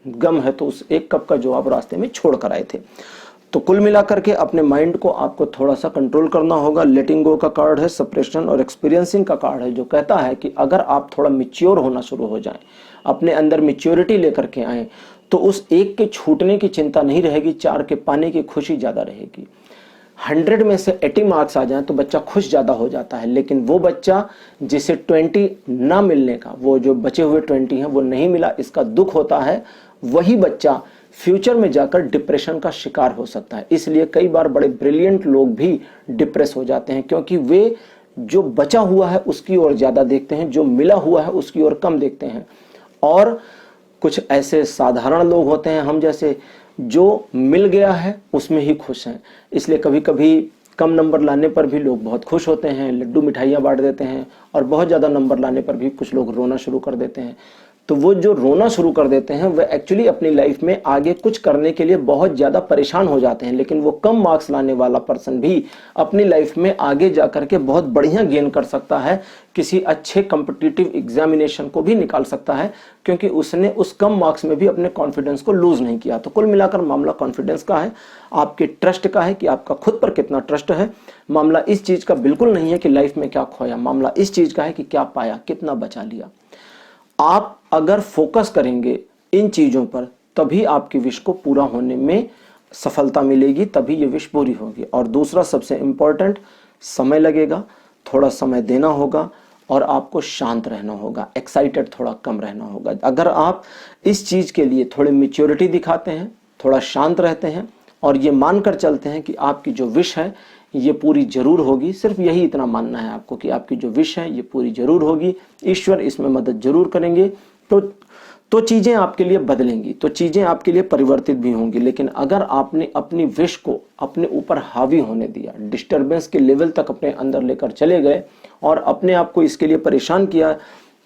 [SPEAKER 1] गम है तो उस 1 कप का जो आप रास्ते में छोड़ कर आए थे। तो कुल मिलाकर के अपने माइंड को आपको थोड़ा सा कंट्रोल करना होगा। लेटिंग गो का कार्ड है, सप्रेशन और एक्सपीरियंसिंग का कार्ड है, जो कहता है कि अगर आप थोड़ा मैच्योर होना शुरू हो जाएं, अपने अंदर मैच्योरिटी लेकर के आए, तो उस 1 के छूटने की चिंता नहीं रहेगी, 4 के पाने की खुशी ज्यादा रहेगी। 100 में से 80 मार्क्स आ जाएं तो बच्चा खुश ज्यादा हो जाता है। लेकिन वो बच्चा जिसे 20 ना मिलने का, वो जो बचे हुए 20 हैं वो नहीं मिला, इसका दुख होता है, वही बच्चा फ्यूचर में जाकर डिप्रेशन का शिकार हो सकता है। इसलिए कई बार बड़े ब्रिलियंट लोग भी डिप्रेस हो जाते हैं, क्योंकि वे जो बचा हुआ है उसकी ओर ज्यादा देखते हैं, जो मिला हुआ है उसकी ओर कम देखते हैं। और कुछ ऐसे साधारण लोग होते हैं हम जैसे, जो मिल गया है उसमें ही खुश हैं। इसलिए कभी कभी कम नंबर लाने पर भी लोग बहुत खुश होते हैं, लड्डू मिठाइयाँ बांट देते हैं, और बहुत ज़्यादा नंबर लाने पर भी कुछ लोग रोना शुरू कर देते हैं। तो वो जो रोना शुरू कर देते हैं वह एक्चुअली अपनी लाइफ में आगे कुछ करने के लिए बहुत ज़्यादा परेशान हो जाते हैं। लेकिन वो कम मार्क्स लाने वाला पर्सन भी अपनी लाइफ में आगे जाकर के बहुत बढ़िया गेन कर सकता है, किसी अच्छे कॉम्पिटिटिव एग्जामिनेशन को भी निकाल सकता है, क्योंकि उसने उस कम मार्क्स में भी अपने कॉन्फिडेंस को लूज नहीं किया। तो कुल मिलाकर मामला कॉन्फिडेंस का है, आपके ट्रस्ट का है कि आपका खुद पर कितना ट्रस्ट है। मामला इस चीज का बिल्कुल नहीं है कि लाइफ में क्या खोया, मामला इस चीज का है कि क्या पाया, कितना बचा लिया। आप अगर फोकस करेंगे इन चीजों पर तभी आपकी विश को पूरा होने में सफलता मिलेगी, तभी ये विश पूरी होगी। और दूसरा सबसे इंपॉर्टेंट, समय लगेगा, थोड़ा समय देना होगा और आपको शांत रहना होगा, एक्साइटेड थोड़ा कम रहना होगा। अगर आप इस चीज के लिए थोड़ी मैच्योरिटी दिखाते हैं, थोड़ा शांत रहते हैं और ये मानकर चलते हैं कि आपकी जो विश है ये पूरी जरूर होगी, सिर्फ यही इतना मानना है आपको कि आपकी जो विश है ये पूरी जरूर होगी, ईश्वर इसमें मदद जरूर करेंगे, तो चीजें आपके लिए बदलेंगी, तो चीजें आपके लिए परिवर्तित भी होंगी। लेकिन अगर आपने अपनी विश को अपने ऊपर हावी होने दिया, डिस्टरबेंस के लेवल तक अपने अंदर लेकर चले गए और अपने आप को इसके लिए परेशान किया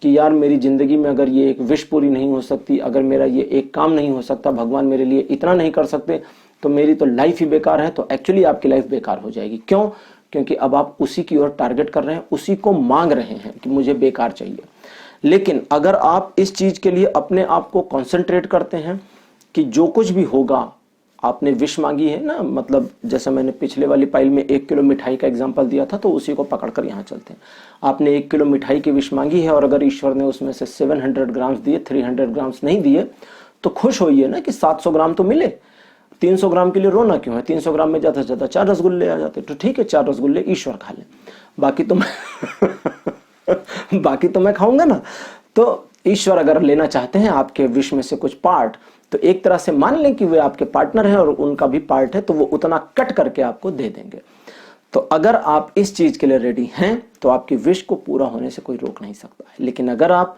[SPEAKER 1] कि यार मेरी जिंदगी में अगर ये एक विश पूरी नहीं हो सकती, अगर मेरा ये एक काम नहीं हो सकता, भगवान मेरे लिए इतना नहीं कर सकते, तो मेरी तो लाइफ ही बेकार है, तो एक्चुअली आपकी लाइफ बेकार हो जाएगी। क्यों? क्योंकि अब आप उसी की ओर टारगेट कर रहे हैं, उसी को मांग रहे हैं कि मुझे बेकार चाहिए। लेकिन अगर आप इस चीज के लिए अपने आप को कंसंट्रेट करते हैं कि जो कुछ भी होगा आपने विश मांगी है ना, मतलब जैसे मैंने पिछले वाली फाइल में 1 किलो मिठाई का एग्जांपल दिया था, तो उसी को पकड़कर यहाँ चलते हैं। आपने 1 किलो मिठाई की विश मांगी है और अगर ईश्वर ने उसमें से 700 ग्राम्स दिए, 300 ग्राम्स नहीं दिए, तो खुश होइए ना कि 700 ग्राम तो मिले। 300 ग्राम के लिए रोना क्यों है? 300 ग्राम में ज्यादा से ज्यादा 4 रसगुल्ले आ जाते, तो ठीक है 4 रसगुल्ले ईश्वर खा ले, बाकी तो मैं बाकी तो मैं खाऊंगा ना। तो ईश्वर अगर लेना चाहते हैं आपके विश में से कुछ पार्ट, तो एक तरह से मान लें कि वे आपके पार्टनर हैं और उनका भी पार्ट है, तो वो उतना कट करके आपको दे देंगे। तो अगर आप इस चीज के लिए रेडी हैं तो आपकी विश को पूरा होने से कोई रोक नहीं सकता है। लेकिन अगर आप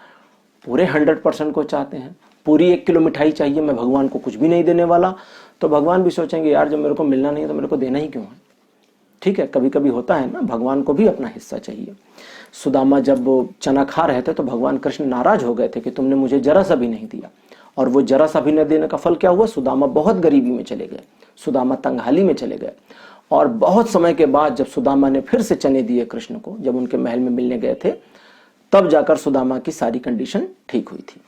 [SPEAKER 1] पूरे 100% को चाहते हैं, पूरी 1 किलो मिठाई चाहिए, मैं भगवान को कुछ भी नहीं देने वाला, तो भगवान भी सोचेंगे यार जब मेरे को मिलना नहीं है तो मेरे को देना ही क्यों है। ठीक है, कभी कभी होता है ना, भगवान को भी अपना हिस्सा चाहिए। सुदामा जब चना खा रहे थे तो भगवान कृष्ण नाराज हो गए थे कि तुमने मुझे जरा सा भी नहीं दिया, और वो जरा सा भी न देने का फल क्या हुआ? सुदामा बहुत गरीबी में चले गए, सुदामा तंगहाली में चले गए। और बहुत समय के बाद जब सुदामा ने फिर से चने दिए कृष्ण को, जब उनके महल में मिलने गए थे, तब जाकर सुदामा की सारी कंडीशन ठीक हुई थी।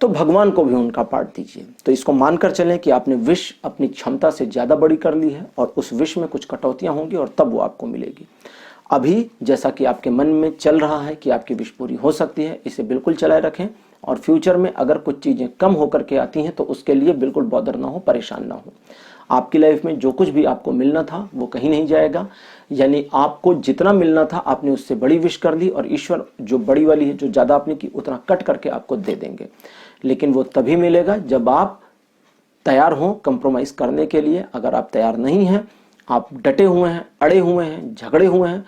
[SPEAKER 1] तो भगवान को भी उनका पार्ट दीजिए। तो इसको मानकर चलें कि आपने विश अपनी क्षमता से ज्यादा बड़ी कर ली है और उस विश में कुछ कटौतियां होंगी और तब वो आपको मिलेगी। अभी जैसा कि आपके मन में चल रहा है कि आपकी विश पूरी हो सकती है, इसे बिल्कुल चलाए रखें। और फ्यूचर में अगर कुछ चीजें कम होकर के आती हैं तो उसके लिए बिल्कुल बॉदर ना हो, परेशान ना हो। आपकी लाइफ में जो कुछ भी आपको मिलना था वो कहीं नहीं जाएगा, यानी आपको जितना मिलना था आपने उससे बड़ी विश कर ली और ईश्वर जो बड़ी वाली है, जो ज्यादा आपने की, उतना कट करके आपको दे देंगे। लेकिन वो तभी मिलेगा जब आप तैयार हो कंप्रोमाइज करने के लिए। अगर आप तैयार नहीं हैं, आप डटे हुए हैं, अड़े हुए हैं, झगड़े हुए हैं,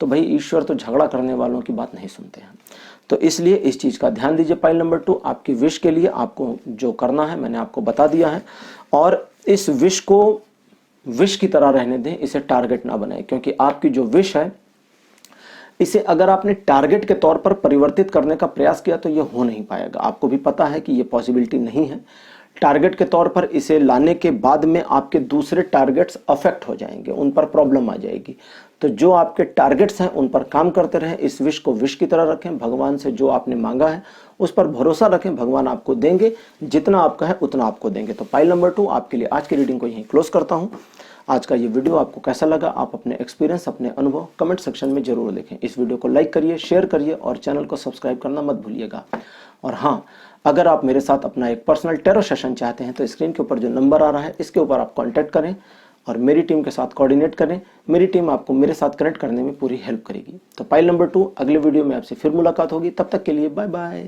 [SPEAKER 1] तो भाई ईश्वर तो झगड़ा करने वालों की बात नहीं सुनते हैं। तो इसलिए इस चीज का ध्यान दीजिए। पॉइंट नंबर 2, आपकी विश के लिए आपको जो करना है मैंने आपको बता दिया है, और इस विश को विश की तरह रहने दें, इसे टारगेट ना बनाएं। क्योंकि आपकी जो विश है, इसे अगर आपने टारगेट के तौर पर परिवर्तित करने का प्रयास किया तो यह हो नहीं पाएगा। आपको भी पता है कि यह पॉसिबिलिटी नहीं है। टारगेट के तौर पर इसे लाने के बाद में आपके दूसरे टारगेट्स अफेक्ट हो जाएंगे, उन पर प्रॉब्लम आ जाएगी। तो जो आपके टारगेट्स हैं उन पर काम करते रहें। इस विश को विश की तरह रखें। भगवान से जो आपने मांगा है उस पर भरोसा रखें, भगवान आपको देंगे, जितना आपका है उतना आपको देंगे। तो पाइल नंबर 2 आपके लिए आज की रीडिंग को यहीं क्लोज करता हूं। आज का ये वीडियो आपको कैसा लगा, आप अपने एक्सपीरियंस, अपने अनुभव कमेंट सेक्शन में जरूर लिखें। इस वीडियो को लाइक करिए, शेयर करिए और चैनल को सब्सक्राइब करना मत भूलिएगा। और हाँ, अगर आप मेरे साथ अपना एक पर्सनल टैरो सेशन चाहते हैं तो स्क्रीन के ऊपर जो नंबर आ रहा है इसके ऊपर आप कांटेक्ट करें और मेरी टीम के साथ कोऑर्डिनेट करें। मेरी टीम आपको मेरे साथ कनेक्ट करने में पूरी हेल्प करेगी। तो पाइल नंबर 2 अगले वीडियो में आपसे फिर मुलाकात होगी। तब तक के लिए bye bye.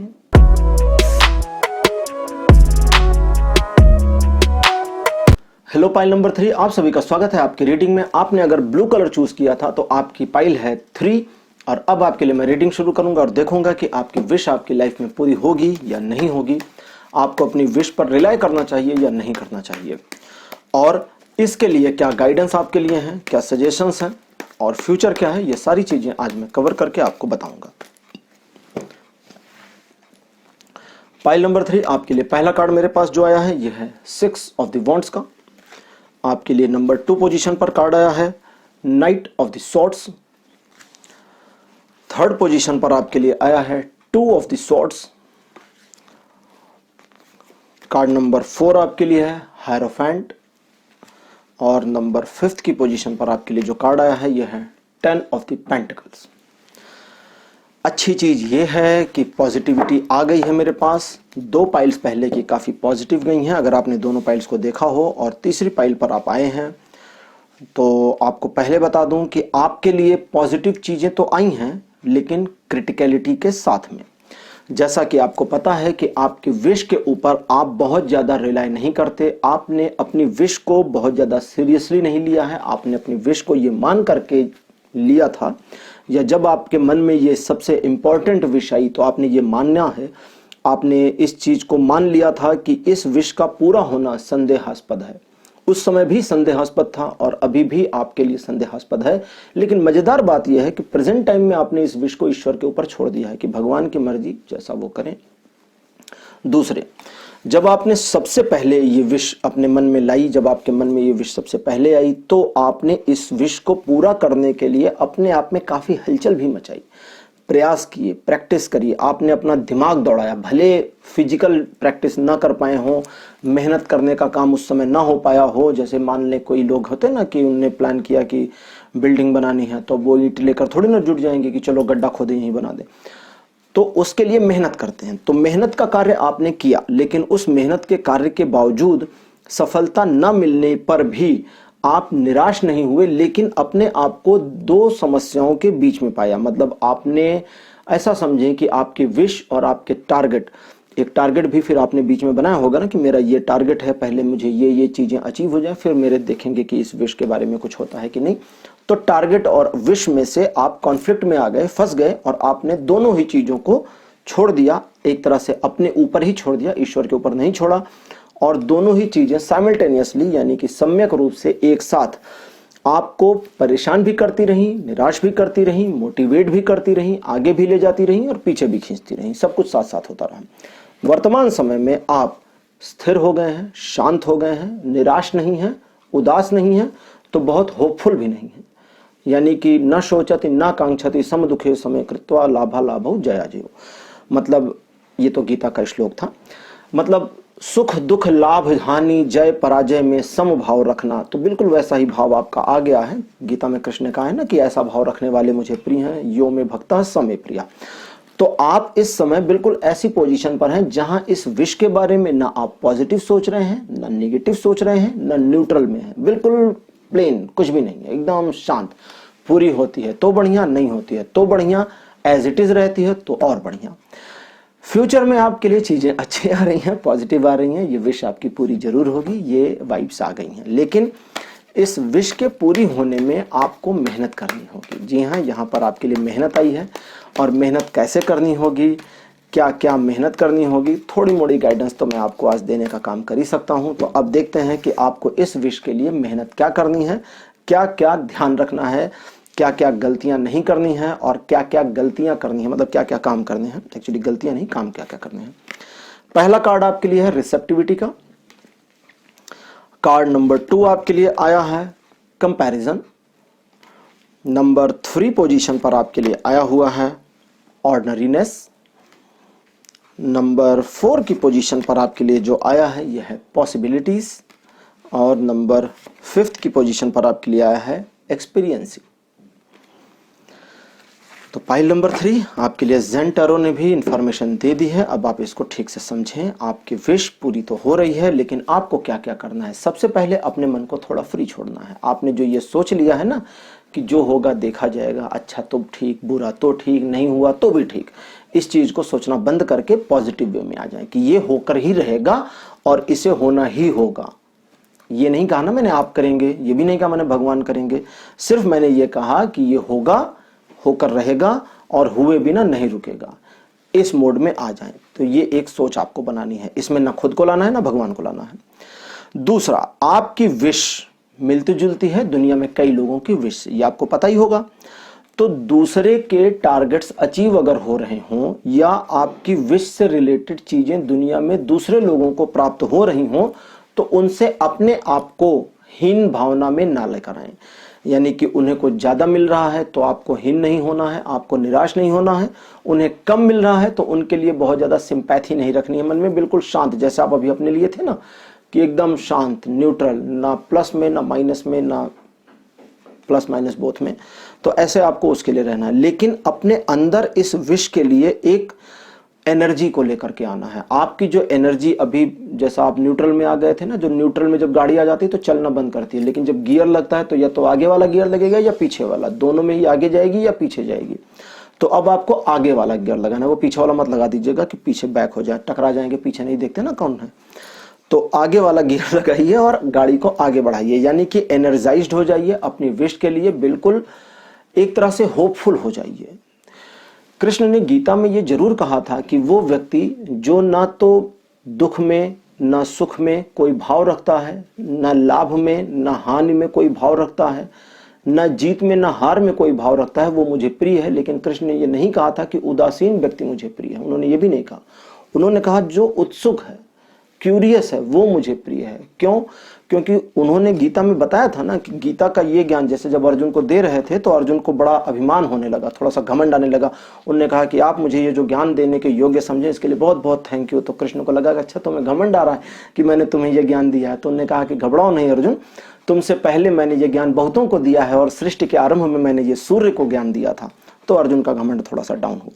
[SPEAKER 1] Hello pile number 3, आप सभी का स्वागत है आपकी रीडिंग में। आपने अगर ब्लू कलर चूज किया था तो आपकी पाइल है 3, और अब आपके लिए मैं रीडिंग शुरू करूंगा और देखूंगा कि आपकी विश आपकी लाइफ में पूरी होगी या नहीं होगी। आपको अपनी विश पर रिलाय करना चाहिए या नहीं करना चाहिए, और इसके लिए क्या गाइडेंस आपके लिए हैं, क्या सजेशंस हैं और फ्यूचर क्या है, ये सारी चीजें आज मैं कवर करके आपको बताऊंगा। पाइल नंबर 3 आपके लिए पहला कार्ड मेरे पास जो आया है ये है 6 ऑफ द वॉन्ड्स का। आपके लिए नंबर 2 पोजीशन पर कार्ड आया है night of the swords. Third position पर आपके लिए आया है 2 of the swords. Card number 4 आपके लिए है हायरोफेंट, और नंबर 5 की पोजीशन पर आपके लिए जो कार्ड आया है यह है 10 ऑफ द पेंटिकल्स। अच्छी चीज यह है कि पॉजिटिविटी आ गई है मेरे पास। 2 पाइल्स पहले की काफी पॉजिटिव गई हैं। अगर आपने दोनों पाइल्स को देखा हो और तीसरी पाइल पर आप आए हैं तो आपको पहले बता दूं कि आपके लिए पॉजिटिव चीजें तो आई हैं, लेकिन क्रिटिकलिटी के साथ में। जैसा कि आपको पता है कि आपकी विश के ऊपर आप बहुत ज्यादा रिलाय नहीं करते। आपने अपनी विश को बहुत ज्यादा सीरियसली नहीं लिया है। आपने अपनी विश को ये मान करके लिया था, या जब आपके मन में ये सबसे इंपॉर्टेंट विश आई तो आपने ये मानना है, आपने इस चीज को मान लिया था कि इस विश का पूरा होना संदेहास्पद है। उस समय भी संदेहास्पद था और अभी भी आपके लिए संदेहास्पद है। लेकिन मजेदार बात यह है कि प्रेजेंट टाइम में आपने इस विश को ईश्वर के ऊपर छोड़ दिया है कि भगवान की मर्जी, जैसा वो करें। दूसरे, जब आपने सबसे पहले ये विश अपने मन में लाई, जब आपके मन में ये विश सबसे पहले आई, तो आपने इस विश को पूरा करने के लिए अपने आप में काफी हलचल भी मचाई। प्रयास किए, प्रैक्टिस करिए, आपने अपना दिमाग दौड़ाया, भले फिजिकल प्रैक्टिस ना कर पाए हो, मेहनत करने का काम उस समय ना हो पाया हो, जैसे मान ले कोई लोग होते ना कि उनने प्लान किया कि बिल्डिंग बनानी है तो वो ईंट लेकर थोड़ी ना जुट जाएंगे कि चलो गड्ढा खोदे यहीं बना दे, तो उसके लिए मेहनत करते हैं। तो मेहनत का कार्य आपने किया, लेकिन उस मेहनत के कार्य के बावजूद सफलता न मिलने पर भी आप निराश नहीं हुए, लेकिन अपने आप को दो समस्याओं के बीच में पाया। मतलब आपने ऐसा समझें कि आपके विश और आपके टारगेट, एक टारगेट भी फिर आपने बीच में बनाया होगा ना कि मेरा ये टारगेट है, पहले मुझे ये चीजें अचीव हो जाए, फिर मेरे देखेंगे कि इस विश के बारे में कुछ होता है कि नहीं। तो टारगेट और विश में से आप कॉन्फ्लिक्ट में आ गए, फंस गए, और आपने दोनों ही चीजों को छोड़ दिया, एक तरह से अपने ऊपर ही छोड़ दिया, ईश्वर के ऊपर नहीं छोड़ा। और दोनों ही चीजें साइमल्टेनियसली यानी कि सम्यक रूप से एक साथ आपको परेशान भी करती रही, निराश भी करती रही, मोटिवेट भी करती रही, आगे भी ले जाती रही और पीछे भी खींचती रही, सब कुछ साथ साथ होता रहा। वर्तमान समय में आप स्थिर हो गए हैं, शांत हो गए हैं, निराश नहीं हैं, उदास नहीं हैं, तो बहुत होपफुल भी नहीं है। यानी कि न शोचति न कांक्षति सम दुखे समय कृत्वा लाभा लाभो जया जयो। मतलब ये तो गीता का श्लोक था। मतलब सुख दुख लाभ हानि जय पराजय में सम भाव रखना, तो बिल्कुल वैसा ही भाव आपका आ गया है। गीता में कृष्ण ने कहा है ना कि ऐसा भाव रखने वाले मुझे प्रिय हैं, यो में भक्ता समे प्रिया। तो आप इस समय बिल्कुल ऐसी पोजीशन पर हैं जहां इस विश के बारे में ना आप पॉजिटिव सोच रहे हैं, ना नेगेटिव सोच रहे हैं, ना न्यूट्रल में है, बिल्कुल प्लेन, कुछ भी नहीं है, एकदम शांत। पूरी होती है तो बढ़िया, नहीं होती है तो बढ़िया, एज इट इज रहती है तो और बढ़िया। फ्यूचर में आपके लिए चीजें अच्छी आ रही हैं, पॉजिटिव आ रही हैं, ये विश आपकी पूरी जरूर होगी, ये वाइब्स आ गई हैं। लेकिन इस विश के पूरी होने में आपको मेहनत करनी होगी। जी हाँ, यहाँ पर आपके लिए मेहनत आई है, और मेहनत कैसे करनी होगी, क्या क्या मेहनत करनी होगी, थोड़ी मोड़ी गाइडेंस तो मैं आपको आज देने का काम कर ही सकता हूँ। तो अब देखते हैं कि आपको इस विश के लिए मेहनत क्या करनी है, क्या क्या ध्यान रखना है, क्या क्या गलतियां नहीं करनी है, और क्या क्या गलतियां करनी है, मतलब क्या क्या काम करने हैं, एक्चुअली गलतियां नहीं, काम क्या क्या करने हैं। पहला कार्ड आपके लिए है रिसेप्टिविटी का। कार्ड नंबर 2 आपके लिए आया है कंपैरिजन। नंबर 3 पोजीशन पर आपके लिए आया हुआ है ऑर्डिनरीनेस। नंबर 4 की पोजीशन पर आपके लिए जो आया है यह है पॉसिबिलिटीज। और नंबर 5 की पोजीशन पर आपके लिए आया है एक्सपीरियंसिंग। तो पाइल नंबर 3 आपके लिए ज़ेन टैरो ने भी इंफॉर्मेशन दे दी है। अब आप इसको ठीक से समझें। आपकी विश पूरी तो हो रही है, लेकिन आपको क्या क्या करना है। सबसे पहले अपने मन को थोड़ा फ्री छोड़ना है। आपने जो ये सोच लिया है ना कि जो होगा देखा जाएगा, अच्छा तो ठीक, बुरा तो ठीक, नहीं हुआ तो भी ठीक, इस चीज को सोचना बंद करके पॉजिटिव वे में आ जाए कि ये होकर ही रहेगा और इसे होना ही होगा। ये नहीं कहा ना मैंने आप करेंगे, ये भी नहीं कहा मैंने भगवान करेंगे, सिर्फ मैंने ये कहा कि ये होगा, होकर रहेगा और हुए बिना नहीं रुकेगा। इस मोड में आ जाएं। तो ये एक सोच आपको बनानी है। इसमें ना खुद को लाना है ना भगवान को लाना है। दूसरा, आपकी विश मिलती जुलती है दुनिया में कई लोगों की विश से, ये आपको पता ही होगा। तो दूसरे के टारगेट्स अचीव अगर हो रहे हों या आपकी विश से रिलेटेड चीजें दुनिया में दूसरे लोगों को प्राप्त हो रही हों, तो उनसे अपने आप को हीन भावना में ना लेकर आए। यानी कि उन्हें कुछ ज्यादा मिल रहा है तो आपको हीन नहीं होना है, आपको निराश नहीं होना है। उन्हें कम मिल रहा है तो उनके लिए बहुत ज्यादा सिंपैथी नहीं रखनी है मन में, बिल्कुल शांत, जैसे आप अभी अपने लिए थे ना कि एकदम शांत, न्यूट्रल, ना प्लस में ना माइनस में, ना प्लस माइनस बोथ में। तो ऐसे आपको उसके लिए रहना है। लेकिन अपने अंदर इस विश के लिए एक एनर्जी को लेकर के आना है। आपकी जो एनर्जी अभी, जैसा आप न्यूट्रल में आ गए थे ना, जो न्यूट्रल में जब गाड़ी आ जाती है तो चलना बंद करती है, लेकिन जब गियर लगता है तो या तो आगे वाला गियर लगेगा या पीछे वाला, दोनों में ही आगे जाएगी या पीछे जाएगी। तो अब आपको आगे वाला गियर लगाना है, वो पीछे वाला मत लगा दीजिएगा कि पीछे बैक हो जाए, टकरा जाएंगे, पीछे नहीं देखते ना कौन है। तो आगे वाला गियर लगाइए और गाड़ी को आगे बढ़ाइए, यानी कि एनर्जाइज्ड हो जाइए अपनी विश के लिए, बिल्कुल एक तरह से होपफुल हो जाइए। कृष्ण ने गीता में ये जरूर कहा था कि वो व्यक्ति जो ना तो दुख में ना सुख में कोई भाव रखता है, ना लाभ में ना हानि में कोई भाव रखता है, ना जीत में ना हार में कोई भाव रखता है, वो मुझे प्रिय है। लेकिन कृष्ण ने ये नहीं कहा था कि उदासीन व्यक्ति मुझे प्रिय है, उन्होंने ये भी नहीं कहा। उन्होंने कहा जो उत्सुक है, क्यूरियस है, वो मुझे प्रिय है। क्यों? क्योंकि उन्होंने गीता में बताया था ना कि गीता का ये ज्ञान जैसे जब अर्जुन को दे रहे थे तो अर्जुन को बड़ा अभिमान होने लगा, थोड़ा सा घमंड आने लगा। उन्होंने कहा कि आप मुझे ये जो ज्ञान देने के योग्य समझे, इसके लिए बहुत बहुत थैंक यू। तो कृष्ण को लगा कि अच्छा तुम्हें घमंड आ रहा है कि मैंने तुम्हें ये ज्ञान दिया है। तो उन्होंने कहा कि घबराओ नहीं अर्जुन, तुमसे पहले मैंने ये ज्ञान बहुतों को दिया है और सृष्टि के आरंभ में मैंने ये सूर्य को ज्ञान दिया था। तो अर्जुन का घमंड थोड़ा सा डाउन हो।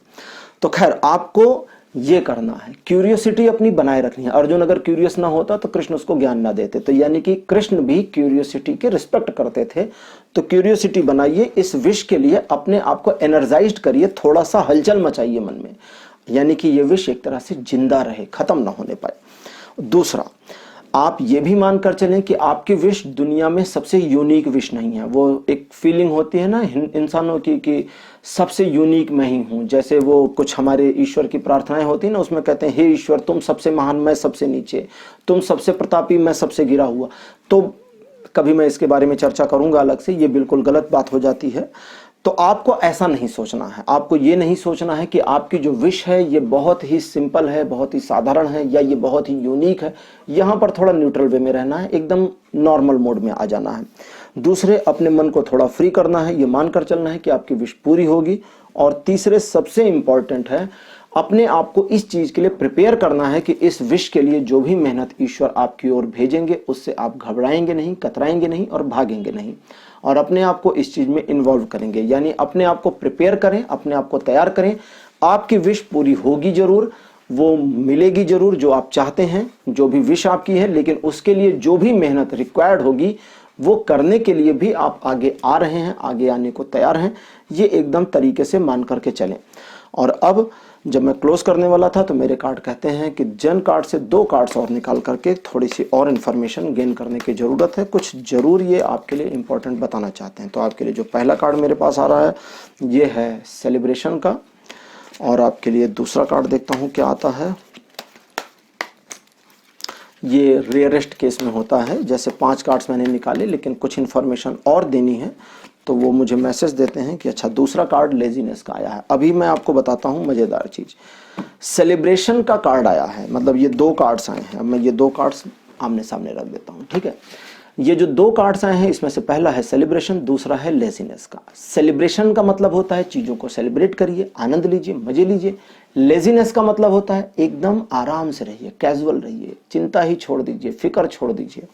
[SPEAKER 1] तो खैर, आपको ये करना है, क्यूरियोसिटी अपनी बनाए रखनी है। अर्जुन अगर क्यूरियस ना होता तो कृष्ण उसको ज्ञान ना देते। तो यानी कि कृष्ण भी क्यूरियोसिटी के रिस्पेक्ट करते थे। तो क्यूरियोसिटी बनाइए, इस विश के लिए अपने आप को एनर्जाइज्ड करिए, थोड़ा सा हलचल मचाइए मन में, यानी कि ये विश एक तरह से जिंदा रहे, खत्म ना होने पाए। दूसरा, आप ये भी मानकर चलें कि आपकी विश दुनिया में सबसे यूनिक विश नहीं है। वो एक फीलिंग होती है ना इंसानों की कि सबसे यूनिक मैं ही हूं। जैसे वो कुछ हमारे ईश्वर की प्रार्थनाएं होती है ना, उसमें कहते हैं हे ईश्वर तुम सबसे महान, मैं सबसे नीचे, तुम सबसे प्रतापी, मैं सबसे गिरा हुआ। तो कभी मैं इसके बारे में चर्चा करूंगा अलग से, ये बिल्कुल गलत बात हो जाती है। तो आपको ऐसा नहीं सोचना है, आपको ये नहीं सोचना है कि आपकी जो विश है ये बहुत ही सिंपल है, बहुत ही साधारण है, या ये बहुत ही यूनिक है। यहां पर थोड़ा न्यूट्रल वे में रहना है, एकदम नॉर्मल मोड में आ जाना है। दूसरे, अपने मन को थोड़ा फ्री करना है, ये मानकर चलना है कि आपकी विश पूरी होगी। और तीसरे, सबसे इंपॉर्टेंट है, अपने आप को इस चीज के लिए प्रिपेयर करना है कि इस विश के लिए जो भी मेहनत ईश्वर आपकी ओर भेजेंगे उससे आप घबराएंगे नहीं, कतराएंगे नहीं और भागेंगे नहीं, और अपने आप को इस चीज में इन्वॉल्व करेंगे। यानी अपने आप को प्रिपेयर करें, अपने आप को तैयार करें। आपकी विश पूरी होगी जरूर, वो मिलेगी जरूर जो आप चाहते हैं, जो भी विश आपकी है, लेकिन उसके लिए जो भी मेहनत रिक्वायर्ड होगी वो करने के लिए भी आप आगे आ रहे हैं, आगे आने को तैयार हैं। ये एकदम तरीके से मान करके चलें। और अब जब मैं क्लोज करने वाला था तो मेरे कार्ड कहते हैं कि जन कार्ड से 2 कार्ड्स और निकाल करके थोड़ी सी और इन्फॉर्मेशन गेन करने की ज़रूरत है। कुछ ज़रूर ये आपके लिए इम्पोर्टेंट बताना चाहते हैं। तो आपके लिए जो पहला कार्ड मेरे पास आ रहा है ये है सेलिब्रेशन का, और आपके लिए दूसरा कार्ड देखता हूँ क्या आता है। ये रेयरेस्ट केस में होता है, जैसे 5 कार्ड्स मैंने निकाले लेकिन कुछ इन्फॉर्मेशन और देनी है तो वो मुझे मैसेज देते हैं कि अच्छा दूसरा कार्ड लेजीनेस का आया है। अभी मैं आपको बताता हूं मजेदार चीज, सेलिब्रेशन का कार्ड आया है, मतलब ये 2 कार्ड्स आए हैं। अब मैं ये 2 कार्ड्स आमने सामने रख देता हूं, ठीक है। ये जो 2 कार्ड्स आए हैं इसमें से पहला है सेलिब्रेशन, दूसरा है लेजीनेस का। सेलिब्रेशन का मतलब होता है चीजों को सेलिब्रेट करिए, आनंद लीजिए, मजे लीजिए। लेजीनेस का मतलब होता है एकदम आराम से रहिए, कैजुअल रहिए, चिंता ही छोड़ दीजिए, फिक्र छोड़ दीजिए।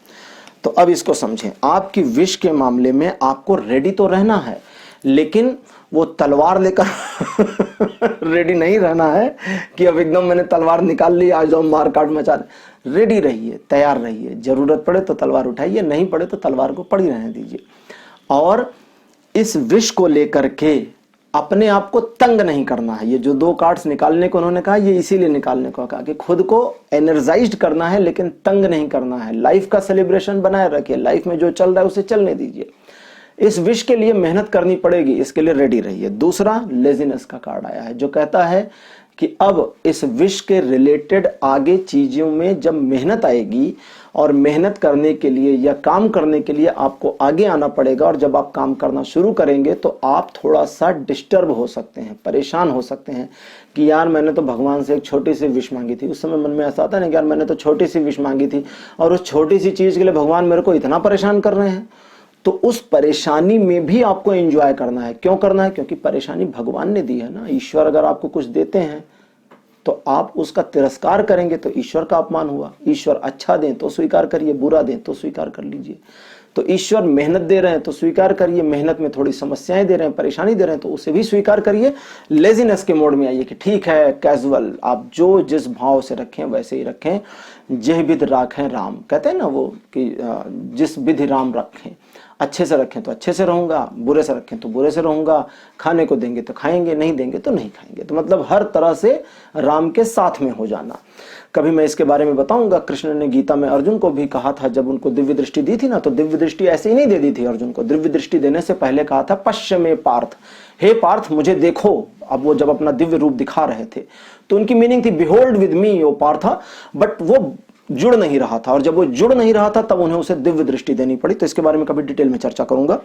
[SPEAKER 1] तो अब इसको समझें, आपकी विश के मामले में आपको रेडी तो रहना है, लेकिन वो तलवार लेकर रेडी नहीं रहना है कि अब एकदम मैंने तलवार निकाल ली, आज जाओ मार काट मचा दे। रेडी रहिए, तैयार रहिए, जरूरत पड़े तो तलवार उठाइए, नहीं पड़े तो तलवार को पड़ी रहने दीजिए। और इस विश को लेकर के अपने आप को तंग नहीं करना है। ये जो 2 कार्ड्स निकालने को उन्होंने कहा, ये इसीलिए निकालने को कहा कि खुद को एनर्जाइज्ड करना है लेकिन तंग नहीं करना है। लाइफ का सेलिब्रेशन बनाए रखिए, लाइफ में जो चल रहा है उसे चलने दीजिए। इस विश के लिए मेहनत करनी पड़ेगी, इसके लिए रेडी रहिए। दूसरा, लेजीनेस का कार्ड आया है जो कहता है कि अब इस विश के रिलेटेड आगे चीजों में जब मेहनत आएगी और मेहनत करने के लिए या काम करने के लिए आपको आगे आना पड़ेगा, और जब आप काम करना शुरू करेंगे तो आप थोड़ा सा डिस्टर्ब हो सकते हैं, परेशान हो सकते हैं कि यार मैंने तो भगवान से एक छोटी सी विश मांगी थी। उस समय मन में ऐसा आता है ना कि यार मैंने तो छोटी सी विश मांगी थी और उस छोटी सी चीज के लिए भगवान मेरे को इतना परेशान कर रहे हैं। तो उस परेशानी में भी आपको एंजॉय करना है। क्यों करना है? क्योंकि परेशानी भगवान ने दी है ना। ईश्वर अगर आपको कुछ देते हैं तो आप उसका तिरस्कार करेंगे तो ईश्वर का अपमान हुआ। ईश्वर अच्छा दें तो स्वीकार करिए, बुरा दें तो स्वीकार कर लीजिए। तो ईश्वर मेहनत दे रहे हैं तो स्वीकार करिए, मेहनत में थोड़ी समस्याएं दे रहे हैं, परेशानी दे रहे हैं तो उसे भी स्वीकार करिए। लेजीनेस के मोड में आइए कि ठीक है, कैजुअल, आप जो जिस भाव से रखें वैसे ही रखें। जह विधि राखें राम, कहते हैं ना वो कि जिस विधि राम रखें, अच्छे से रखें तो अच्छे से रहूंगा, बुरे से रखें तो बुरे से रहूंगा, खाने को देंगे तो खाएंगे, नहीं देंगे तो नहीं खाएंगे। तो मतलब हर तरह से राम के साथ में हो जाना। कभी मैं इसके बारे में बताऊंगा। कृष्ण ने गीता में अर्जुन को भी कहा था, जब उनको दिव्य दृष्टि दी थी ना, तो दिव्य दृष्टि ऐसे ही नहीं दे दी थी अर्जुन को। दिव्य दृष्टि देने से पहले कहा था पश्य में पार्थ, हे पार्थ मुझे देखो। अब वो जब अपना दिव्य रूप दिखा रहे थे तो उनकी मीनिंग थी behold with me O Parth, but वो जुड़ नहीं रहा था, और जब वो जुड़ नहीं रहा था तब उन्हें उसे दिव्य दृष्टि देनी पड़ी। तो इसके बारे में कभी डिटेल में चर्चा करूंगा।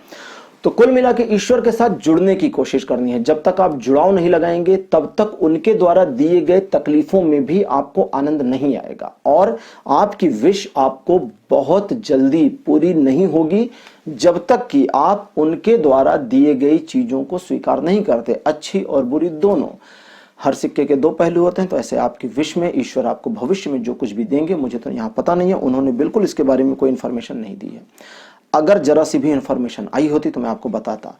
[SPEAKER 1] तो कुल मिला के ईश्वर के साथ जुड़ने की कोशिश करनी है। जब तक आप जुड़ाव नहीं लगाएंगे तब तक उनके द्वारा दिए गए तकलीफों में भी आपको आनंद नहीं आएगा और आपकी विश आपको बहुत जल्दी पूरी नहीं होगी जब तक कि आप उनके द्वारा दिए गई चीजों को स्वीकार नहीं करते। अच्छी और बुरी दोनों, हर सिक्के के दो पहलू होते हैं। तो ऐसे आपकी विश में ईश्वर आपको भविष्य में जो कुछ भी देंगे, मुझे तो यहाँ पता नहीं है, उन्होंने बिल्कुल इसके बारे में कोई इन्फॉर्मेशन नहीं दी है। अगर जरा सी भी इन्फॉर्मेशन आई होती तो मैं आपको बताता।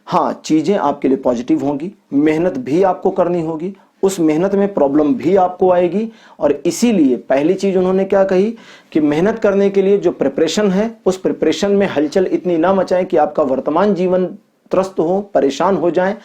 [SPEAKER 1] हाँ, चीजें आपके लिए पॉजिटिव होंगी, मेहनत भी आपको करनी होगी, उस मेहनत में प्रॉब्लम भी आपको आएगी। और इसीलिए पहली चीज उन्होंने क्या कही कि मेहनत करने के लिए जो प्रिपरेशन है, उस प्रिपरेशन में हलचल इतनी ना मचाएं कि आपका वर्तमान जीवन त्रस्त हो, परेशान हो जाए।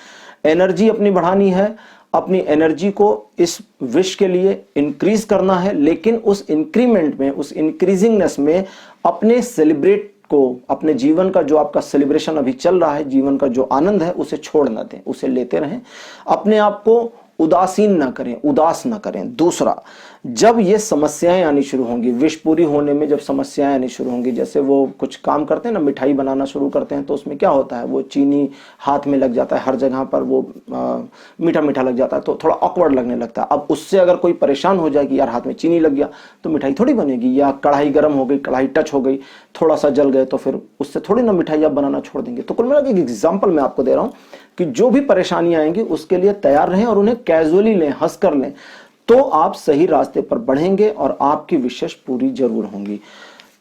[SPEAKER 1] एनर्जी अपनी बढ़ानी है, अपनी एनर्जी को इस विश के लिए इंक्रीज करना है, लेकिन उस इंक्रीमेंट में, उस इंक्रीजिंगनेस में अपने सेलिब्रेट को, अपने जीवन का जो आपका सेलिब्रेशन अभी चल रहा है, जीवन का जो आनंद है, उसे छोड़ ना दें, उसे लेते रहें। अपने आप को उदासीन ना करें, उदास ना करें। दूसरा, जब ये समस्याएं आनी शुरू होंगी, विश पूरी होने में जब समस्याएं आनी शुरू होंगी, जैसे वो कुछ काम करते हैं ना, मिठाई बनाना शुरू करते हैं, तो उसमें क्या होता है, वो चीनी हाथ में लग जाता है, हर जगह पर वो मीठा मीठा लग जाता है, तो थोड़ा ऑकवर्ड लगने लगता है। अब उससे अगर कोई परेशान हो जाए कि यार हाथ में चीनी लग गया, तो मिठाई थोड़ी बनेगी। या कढ़ाई गर्म हो गई, कढ़ाई टच हो गई, थोड़ा सा जल गए, तो फिर उससे थोड़ी ना मिठाई आप बनाना छोड़ देंगे। तो कुल मिला के एक एग्जाम्पल मैं आपको दे रहा हूं कि जो भी परेशानियां आएंगी उसके लिए तैयार रहें और उन्हें कैजुअली लें, हंस कर लें, तो आप सही रास्ते पर बढ़ेंगे और आपकी विशेष पूरी जरूर होंगी।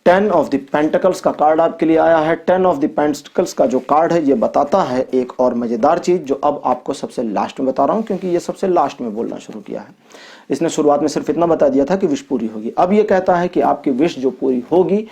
[SPEAKER 1] 10 ऑफ द पेंटिकल्स का कार्ड आपके लिए आया है। 10 ऑफ द पेंटिकल्स का जो कार्ड है ये बताता है एक और मजेदार चीज, जो अब आपको सबसे लास्ट में बता रहा हूं, क्योंकि ये सबसे लास्ट में बोलना शुरू किया है। इसने शुरुआत में सिर्फ इतना बता दिया था कि विश पूरी होगी। अब ये कहता है कि आपकी विश जो पूरी होगी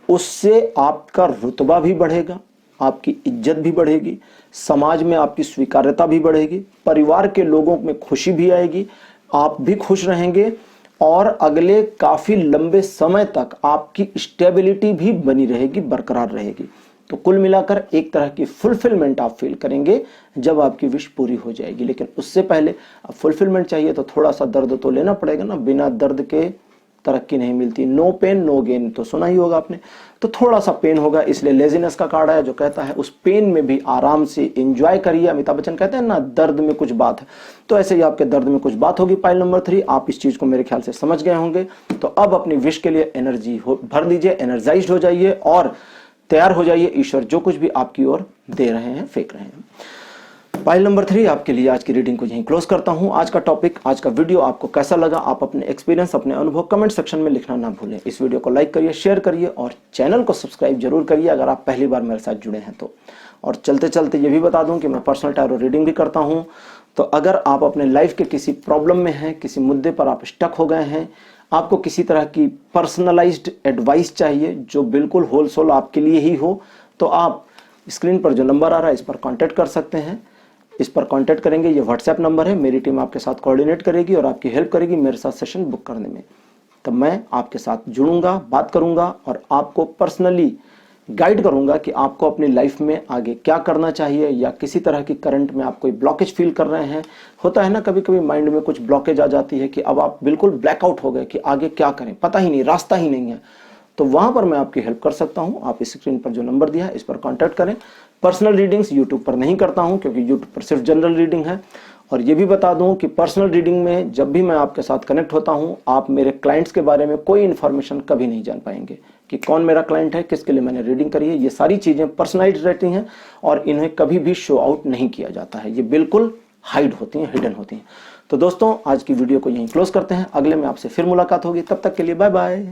[SPEAKER 1] उससे आपका रुतबा भी बढ़ेगा, आपकी इज्जत भी बढ़ेगी, समाज में आपकी स्वीकार्यता भी बढ़ेगी, परिवार के लोगों में खुशी भी आएगी, आप भी खुश रहेंगे और अगले काफी लंबे समय तक आपकी स्टेबिलिटी भी बनी रहेगी, बरकरार रहेगी। तो कुल मिलाकर एक तरह की फुलफिलमेंट आप फील करेंगे जब आपकी विश पूरी हो जाएगी। लेकिन उससे पहले अब फुलफिलमेंट चाहिए तो थोड़ा सा दर्द तो लेना पड़ेगा ना, बिना दर्द के तरक्की नहीं मिलती। नो पेन नो गेन तो सुना ही होगा आपने। तो थोड़ा सा पेन होगा, इसलिए लेजीनेस का कार्ड है जो कहता है उस पेन में भी आराम से एंजॉय करिए। अमिताभ बच्चन कहते हैं ना, दर्द में कुछ बात है, तो ऐसे ही आपके दर्द में कुछ बात होगी। पाइल नंबर 3, आप इस चीज को मेरे ख्याल से समझ गए होंगे। तो अब अपनी विश के लिए एनर्जी भर लीजिए, एनर्जाइज्ड हो जाइए और तैयार हो जाइए। ईश्वर जो कुछ भी आपकी ओर दे रहे हैं, फेंक रहे हैं। पाइल नंबर 3 आपके लिए आज की रीडिंग को यहीं क्लोज करता हूं। आज का टॉपिक, आज का वीडियो आपको कैसा लगा, आप अपने एक्सपीरियंस, अपने अनुभव कमेंट सेक्शन में लिखना ना भूलें। इस वीडियो को लाइक करिए, शेयर करिए और चैनल को सब्सक्राइब जरूर करिए अगर आप पहली बार मेरे साथ जुड़े हैं तो। और चलते चलते ये भी बता दूं कि मैं पर्सनल टैरो रीडिंग भी करता हूं। तो अगर आप अपने लाइफ के किसी प्रॉब्लम में हैं, किसी मुद्दे पर आप स्टक हो गए हैं, आपको किसी तरह की पर्सनलाइज्ड एडवाइस चाहिए जो बिल्कुल होलसेल आपके लिए ही हो, तो आप स्क्रीन पर जो नंबर आ रहा है इस पर कॉन्टैक्ट कर सकते हैं। इस पर कांटेक्ट करेंगे, ये व्हाट्सएप नंबर है। मेरी टीम आपके साथ कोऑर्डिनेट करेगी और आपकी हेल्प करेगी मेरे साथ सेशन बुक करने में। तब मैं आपके साथ जुड़ूंगा, बात करूंगा और आपको पर्सनली गाइड करूंगा कि आपको अपनी लाइफ में आगे क्या करना चाहिए, या किसी तरह की करंट में आप कोई ब्लॉकेज फील कर रहे हैं। होता है ना, कभी कभी माइंड में कुछ ब्लॉकेज आ जाती है कि अब आप बिल्कुल ब्लैकआउट हो गए कि आगे क्या करें, पता ही नहीं, रास्ता ही नहीं है। तो वहां पर मैं आपकी हेल्प कर सकता हूं। आप इस स्क्रीन पर जो नंबर दिया है इस पर कांटेक्ट करें। पर्सनल रीडिंग्स यूट्यूब पर नहीं करता हूं क्योंकि यूट्यूब पर सिर्फ जनरल रीडिंग है। और ये भी बता दूं कि पर्सनल रीडिंग में जब भी मैं आपके साथ कनेक्ट होता हूं, आप मेरे क्लाइंट्स के बारे में कोई इन्फॉर्मेशन कभी नहीं जान पाएंगे कि कौन मेरा क्लाइंट है, किसके लिए मैंने रीडिंग करी है। ये सारी चीजें पर्सनलाइज्ड रहती हैं और इन्हें कभी भी शो आउट नहीं किया जाता है। ये बिल्कुल हाइड होती हैं, हिडन होती हैं। तो दोस्तों, आज की वीडियो को यहीं क्लोज करते हैं। अगले में आपसे फिर मुलाकात होगी, तब तक के लिए बाय बाय।